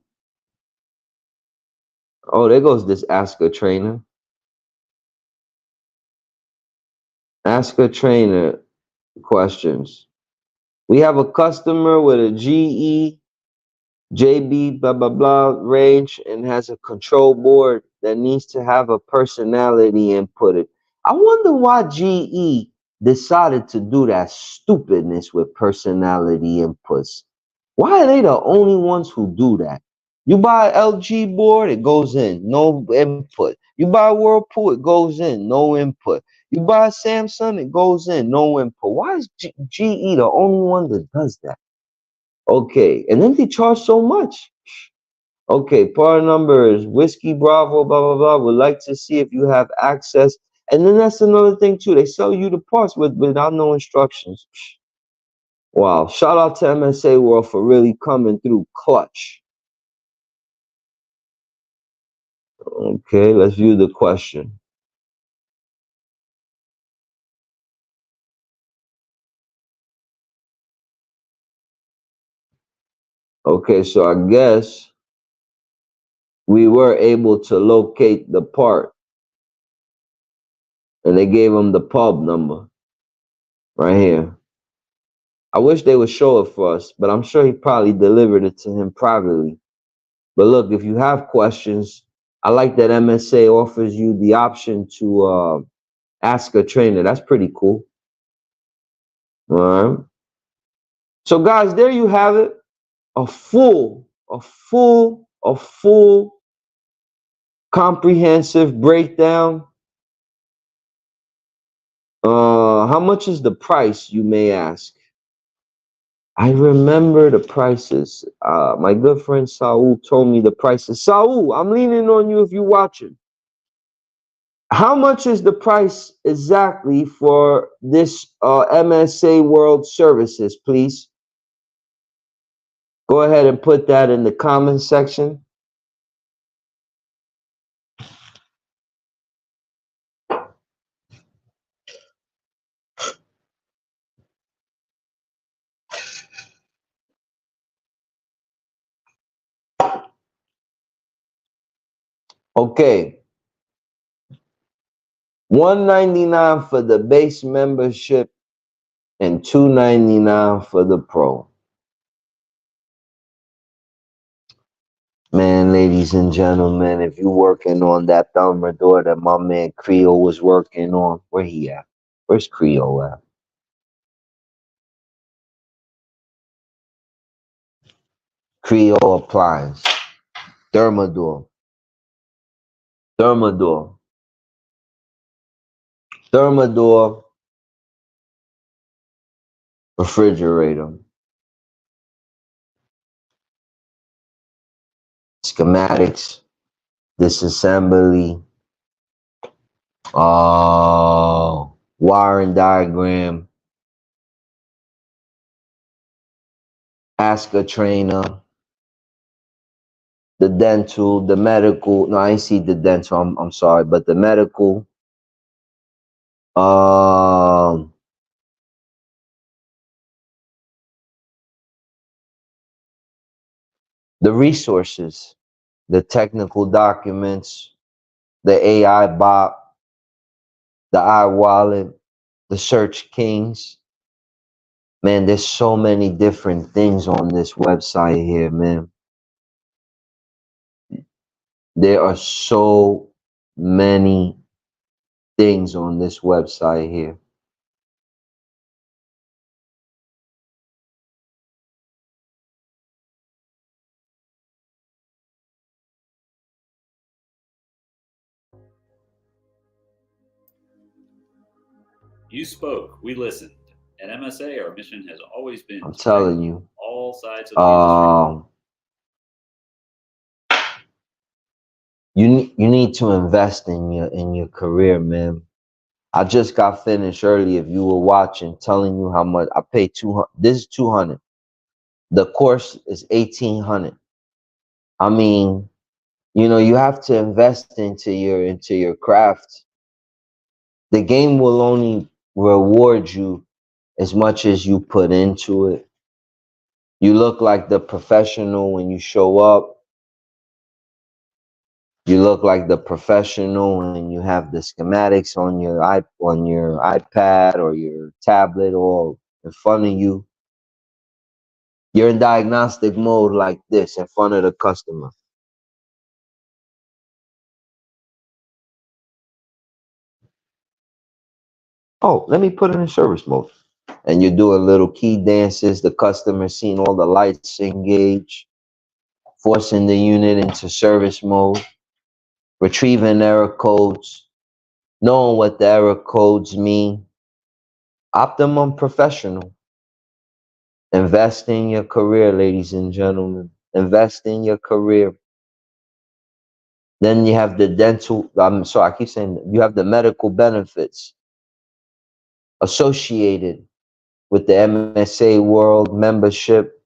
Oh, there goes this Ask a Trainer. Ask a Trainer questions. We have a customer with a GE, JB, blah, blah, blah range and has a control board that needs to have a personality inputted. I wonder why GE decided to do that stupidness with personality inputs. Why are they the only ones who do that? You buy an LG board, it goes in, no input. You buy a Whirlpool, it goes in, no input. You buy a Samsung, it goes in, no input. Why is GE the only one that does that? Okay, and then they charge so much. Okay, part number is Whiskey Bravo, blah, blah, blah. Would like to see if you have access. And then that's another thing, too. They sell you the parts without no instructions. Wow. Shout out to MSA World for really coming through clutch. Okay, let's view the question. Okay, so I guess we were able to locate the part. And they gave him the pub number right here. I wish they would show it for us, but I'm sure he probably delivered it to him privately. But look, if you have questions, I like that MSA offers you the option to ask a trainer. That's pretty cool. All right. So guys, there you have it. A full comprehensive breakdown. How much is the price, you may ask? I remember the prices. My good friend Saul told me the prices. Saul, I'm leaning on you if you're watching. How much is the price exactly for this MSA World services, please? Go ahead and put that in the comment section. Okay. $199 for the base membership and $299 for the pro. Man, ladies and gentlemen, if you working on that Thermador that my man Creole was working on, where he at? Where's Creole at? Creole appliance. Thermador. Thermador. Thermador refrigerator. Schematics. Disassembly. Wiring diagram. Ask a trainer. The dental, the medical. No, I ain't see the dental. I'm sorry, but the medical. The resources, the technical documents, the AI bot, the iWallet, the search kings. Man, there's so many different things on this website here, man. There are so many things on this website here. You spoke, we listened. At MSA, our mission has always been I'm to telling connect you. all sides of the industry. You need to invest in your career, man. I just got finished early. If you were watching, telling you how much I paid 200. This is 200. The course is 1800. I mean, you have to invest into your craft. The game will only reward you as much as you put into it. You look like the professional when you show up. You look like the professional when you have the schematics on your iPad or your tablet or in front of you. You're in diagnostic mode like this in front of the customer. Oh, let me put it in service mode. And you're doing little key dances. The customer seeing all the lights engage, forcing the unit into service mode, retrieving error codes, knowing what the error codes mean. Optimum professional. Invest in your career, ladies and gentlemen. Invest in your career. Then you have the dental, I'm sorry, I keep saying you have the medical benefits associated with the MSA World membership.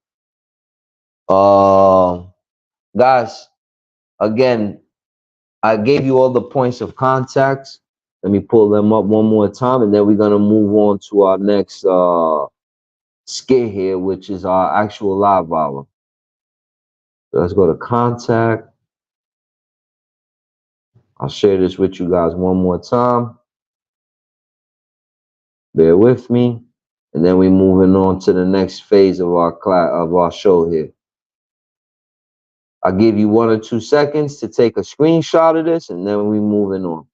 Guys, again, I gave you all the points of contacts. Let me pull them up one more time, and then we're gonna move on to our next skit here, which is our actual live hour. So let's go to contact. I'll share this with you guys one more time. Bear with me, and then we're moving on to the next phase of our class of our show here. I'll give you 1 or 2 seconds to take a screenshot of this, and then we're moving on.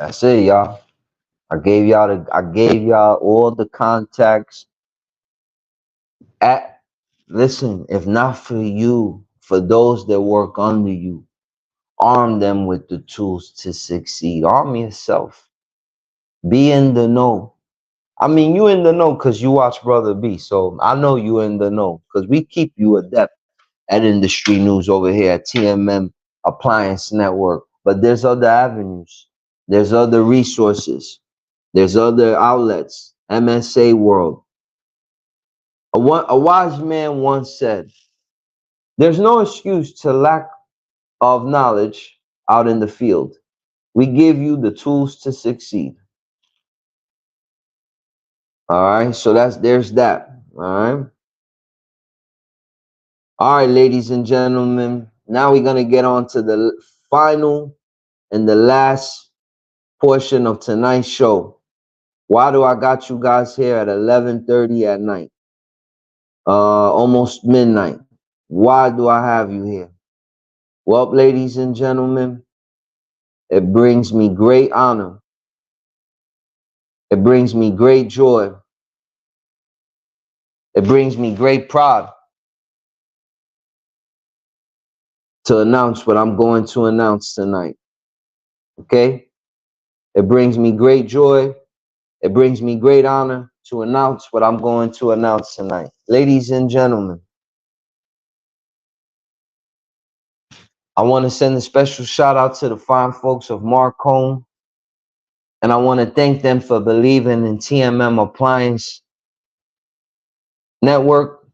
That's it, y'all. I gave y'all all the contacts Listen, if not for you, for those that work under you, arm them with the tools to succeed. Arm yourself. Be in the know. I mean, you in the know because you watch Brother B. So I know you in the know because we keep you adept at industry news over here at TMM Appliance Network. But there's other avenues. There's other resources. There's other outlets. MSA World. A wise man once said, there's no excuse to lack of knowledge out in the field. We give you the tools to succeed. All right, so there's that. All right, ladies and gentlemen. Now we're gonna get on to the final and the last portion of tonight's show. Why do I got you guys here at 11:30 at night? Almost midnight. Why do I have you here? Well, ladies and gentlemen, it brings me great honor. It brings me great joy. It brings me great pride to announce what I'm going to announce tonight. Okay? It brings me great joy. It brings me great honor to announce what I'm going to announce tonight. Ladies and gentlemen, I want to send a special shout out to the fine folks of MARCONE, and I want to thank them for believing in TMM Appliance Network,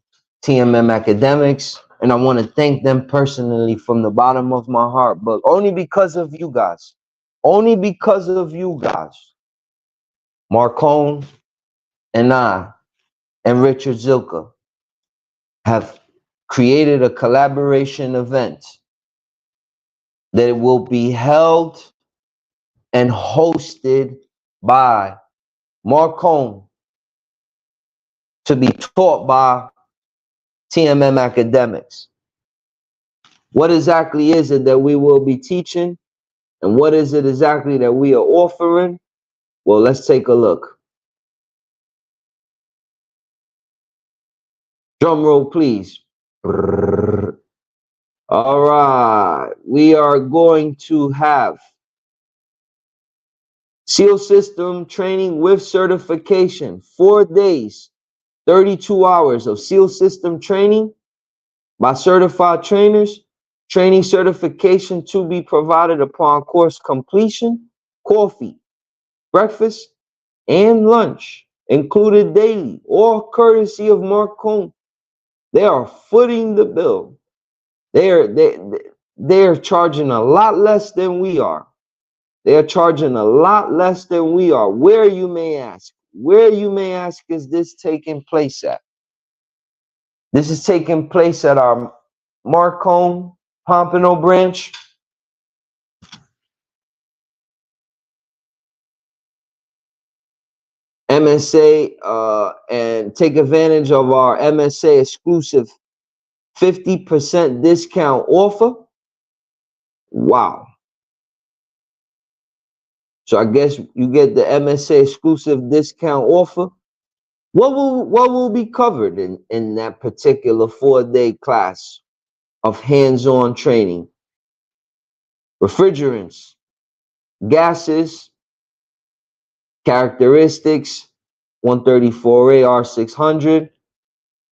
TMM Academics, and I want to thank them personally from the bottom of my heart, but only because of you guys. Only because of you guys. MARCONE and I and Richard Zilka have created a collaboration event that will be held and hosted by MARCONE to be taught by TMM Academics. What exactly is it that we will be teaching? And what is it exactly that we are offering? Well, let's take a look. Drum roll, please. All right. We are going to have SEAL system training with certification. 4 days, 32 hours of SEAL system training by certified trainers. Training certification to be provided upon course completion. Coffee, breakfast, and lunch included daily, all courtesy of MARCONE. They are footing the bill. They're charging a lot less than we are. They are charging a lot less than we are. Where, you may ask? Where, you may ask, is this taking place at? This is taking place at our MARCONE Pompano branch. MSA, and take advantage of our MSA exclusive 50% discount offer. Wow. So I guess you get the MSA exclusive discount offer. What will be covered in that particular 4-day class of hands-on training? Refrigerants, gases, characteristics, 134A R600,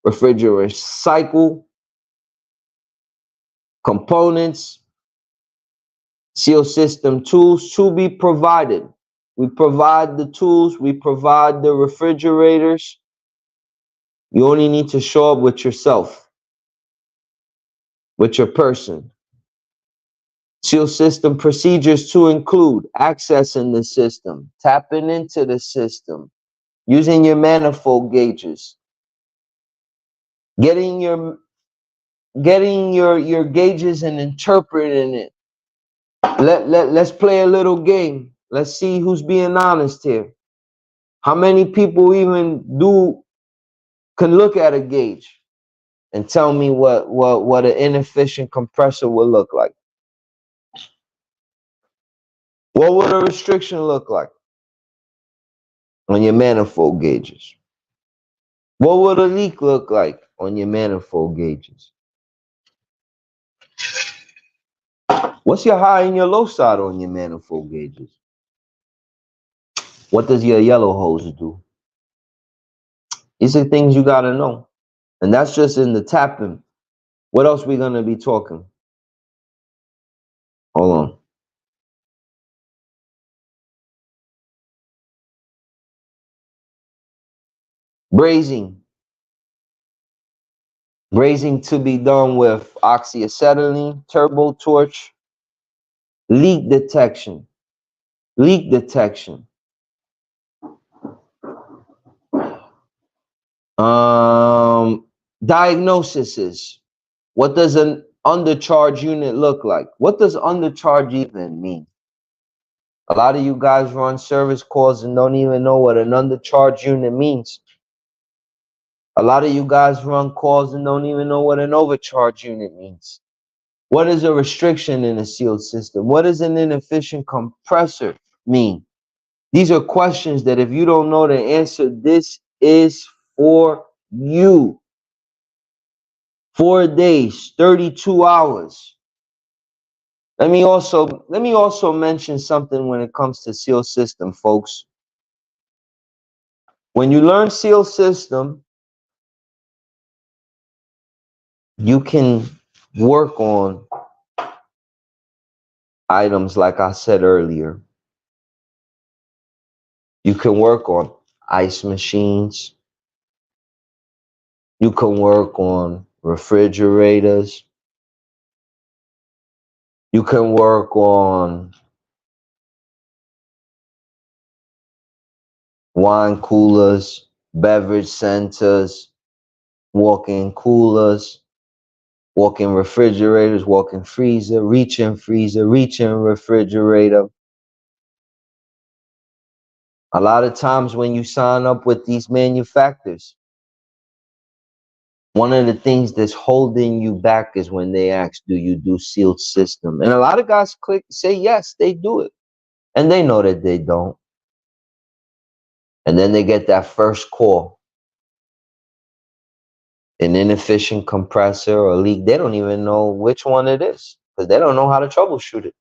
refrigerant cycle, components, SEAL system tools to be provided. We provide the tools, we provide the refrigerators. You only need to show up with yourself, with your person. SEAL system procedures to include accessing the system, tapping into the system, using your manifold gauges, getting your gauges and interpreting it. Let's play a little game. Let's see who's being honest here. How many people even can look at a gauge and tell me what an inefficient compressor will look like? What would a restriction look like on your manifold gauges? What would a leak look like on your manifold gauges? What's your high and your low side on your manifold gauges? What does your yellow hose do? These are things you gotta know. And that's just in the tapping. What else we gonna be talking? Hold on. Brazing. Brazing to be done with oxyacetylene, turbo torch, leak detection. Leak detection. Diagnosis is, what does an undercharge unit look like? What does undercharge even mean? A lot of you guys run service calls and don't even know what an undercharge unit means. A lot of you guys run calls and don't even know what an overcharge unit means. What is a restriction in a sealed system? What does an inefficient compressor mean? These are questions that if you don't know the answer, this is for you. 4 days, 32 hours. Let me also mention something when it comes to seal system, folks. When you learn seal system, you can work on items like I said earlier. You can work on ice machines. You can work on refrigerators. You can work on wine coolers, beverage centers, walk-in coolers, walk-in refrigerators, walk-in freezer, reach-in freezer, reach-in refrigerator. A lot of times when you sign up with these manufacturers, one of the things that's holding you back is when they ask, do you do sealed system? And a lot of guys say yes, they do it. And they know that they don't. And then they get that first call. An inefficient compressor or leak. They don't even know which one it is because they don't know how to troubleshoot it.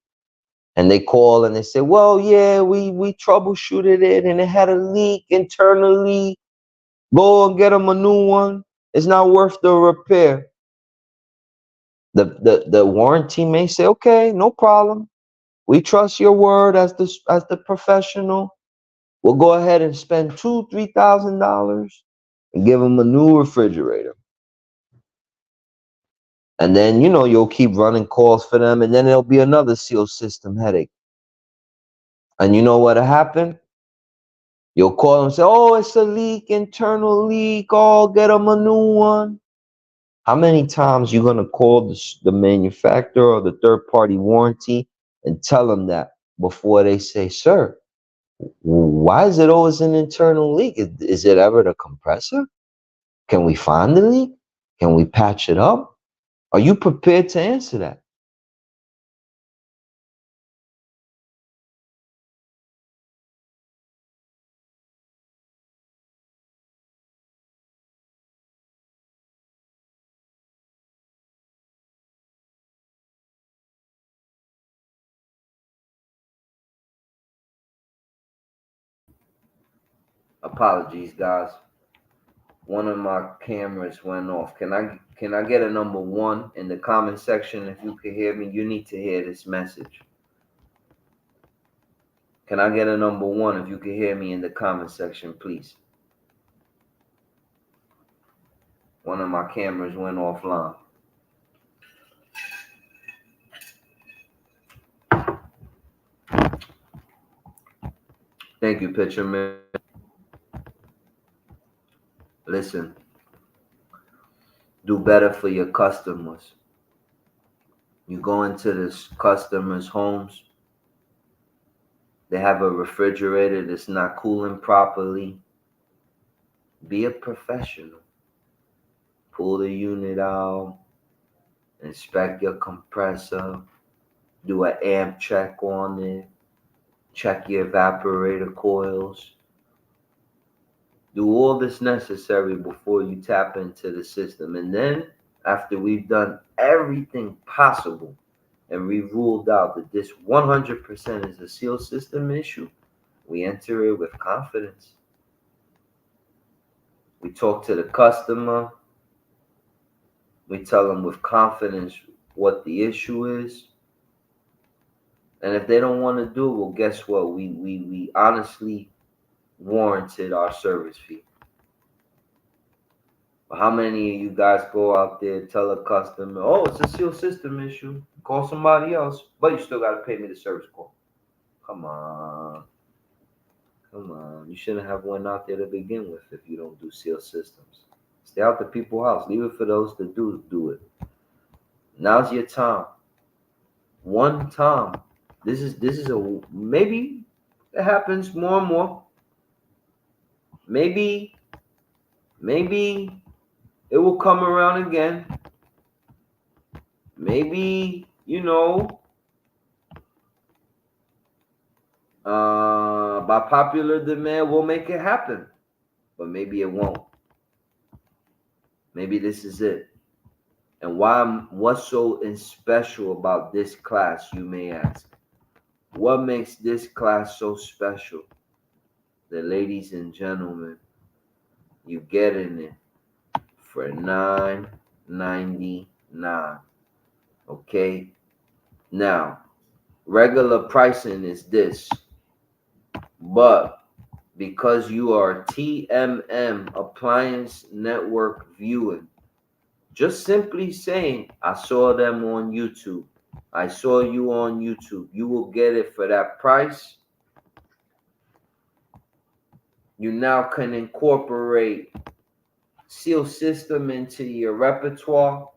And they call and they say, well, yeah, we troubleshooted it and it had a leak internally. Go and get them a new one. It's not worth the repair. The warranty may say, okay, no problem. We trust your word as the professional. We'll go ahead and spend $2,000-$3,000 and give them a new refrigerator. And then, you'll keep running calls for them, and then there'll be another seal system headache. And you know what'll happen? You'll call and say, oh, it's a leak, internal leak. Oh, get them a new one. How many times you gonna call the manufacturer or the third-party warranty and tell them that before they say, sir, why is it always an internal leak? Is it ever the compressor? Can we find the leak? Can we patch it up? Are you prepared to answer that? Apologies, guys. One of my cameras went off. Can I get a number 1 in the comment section if you can hear me? You need to hear this message. Can I get a number 1 if you can hear me in the comment section, please? One of my cameras went offline. Thank you, Picture Man. Listen, do better for your customers. You go into this customers' homes, they have a refrigerator that's not cooling properly. Be a professional. Pull the unit out, inspect your compressor, do an amp check on it, check your evaporator coils. Do all that's necessary before you tap into the system. And then after we've done everything possible and we've ruled out that this 100% is a seal system issue, we enter it with confidence. We talk to the customer. We tell them with confidence what the issue is. And if they don't want to do it, well, guess what? We honestly warranted our service fee. But how many of you guys go out there, tell a customer, oh, it's a seal system issue, call somebody else, but you still got to pay me the service call? Come on. Come on. You shouldn't have one out there to begin with if you don't do seal systems. Stay out the people's house. Leave it for those that do it. Now's your time. One time. This is a, maybe it happens more and more. Maybe it will come around again. Maybe, by popular demand, we'll make it happen. But maybe it won't. Maybe this is it. And what's so special about this class, you may ask? What makes this class so special? That, ladies and gentlemen, you get in it for $9.99. Okay? Now, regular pricing is this, but because you are TMM Appliance Network viewing, just simply saying, I saw them on YouTube, I saw you on YouTube, you will get it for that price. You now can incorporate seal system into your repertoire.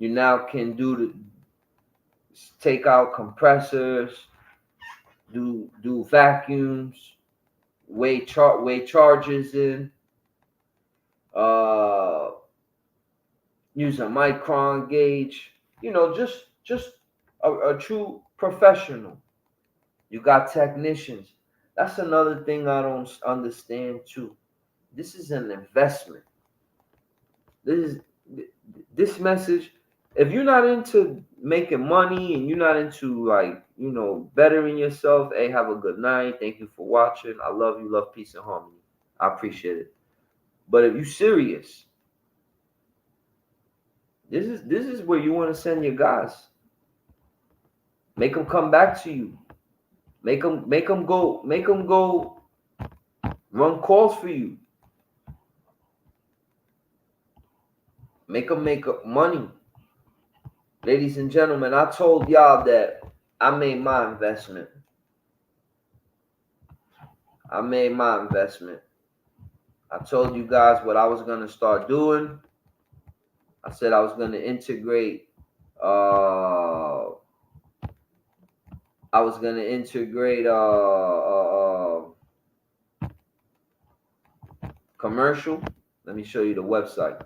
You now can take out compressors, do vacuums, weigh charges in, use a micron gauge, just a true professional. You got technicians. That's another thing I don't understand too. This is an investment. This message, if you're not into making money and you're not into bettering yourself, hey, have a good night. Thank you for watching. I love you. Love, peace, and harmony. I appreciate it. But if you're serious, this is where you want to send your guys. Make them come back to you. Make them go run calls for you. Make them make money. Ladies and gentlemen, I told y'all that I made my investment. I told you guys what I was going to start doing. I said I was going to integrate commercial. Let me show you the website.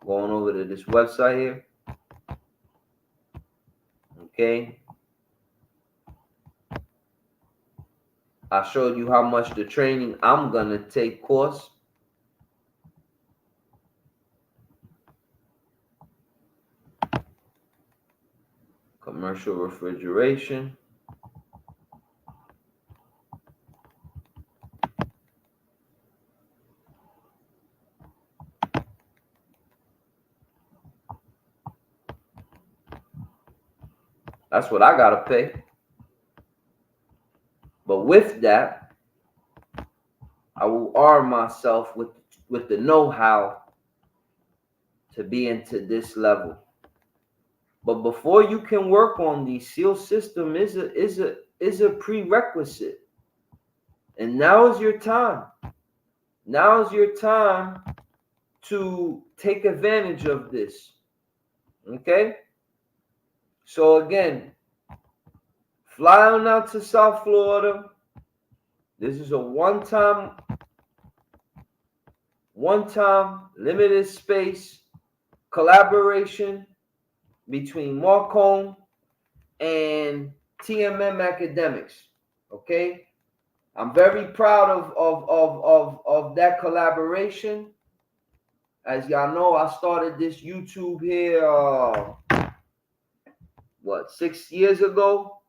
Going over to this website here. Okay. I showed you how much the training I'm going to take costs. Commercial refrigeration. That's what I got to pay. But with that, I will arm myself with the know-how to be into this level. But before you can work on the seal system is a prerequisite. And now is your time. Now is your time to take advantage of this. Okay? So again, fly on out to South Florida. This is a one-time limited space collaboration between MARCONE and TMM Academics. Okay? I'm very proud of that collaboration. As y'all know, I started this YouTube here, 6 years ago?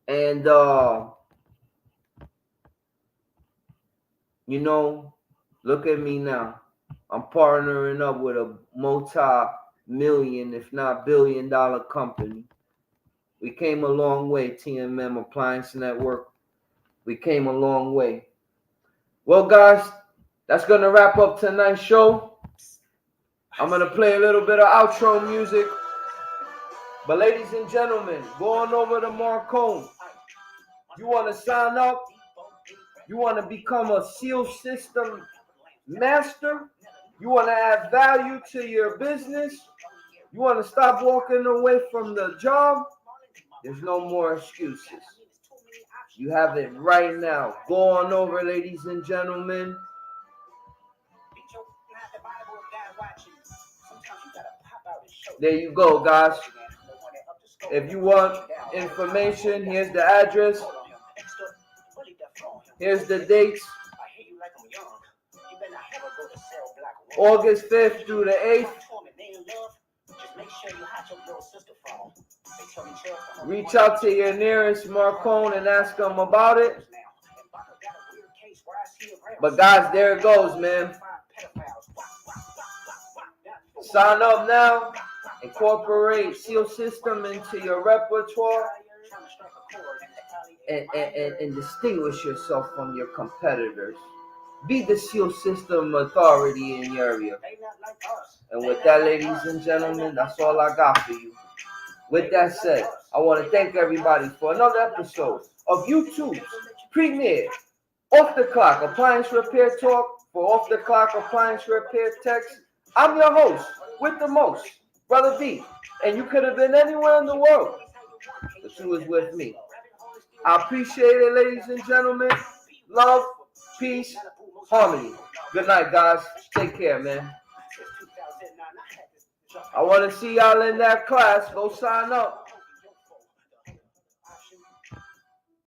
And, you know, look at me now. I'm partnering up with a multi-million, if not billion-dollar company. We came a long way, TMM Appliance Network. We came a long way. Well, guys, that's going to wrap up tonight's show. I'm going to play a little bit of outro music. But ladies and gentlemen, going over to Marcone. You want to sign up? You want to become a seal system master? You want to add value to your business? You want to stop walking away from the job? There's no more excuses. You have it right now. Go on over, ladies and gentlemen. There you go, guys. If you want information, here's the address. Here's the dates. August 5th through the 8th. Reach out to your nearest Marcone and ask them about it. But guys, there it goes, man. Sign up now. Incorporate seal system into your repertoire. And distinguish yourself from your competitors. Be the seal system authority in your area. And with that, ladies and gentlemen, that's all I got for you. With that said, I want to thank everybody for another episode of YouTube's premier Off the Clock Appliance Repair Talk for Off the Clock Appliance Repair Techs. I'm your host with the most, Brother B. And you could have been anywhere in the world, but you was with me. I appreciate it, ladies and gentlemen. Love, peace, harmony. Good night, guys. Take care, man. I want to see y'all in that class. Go sign up.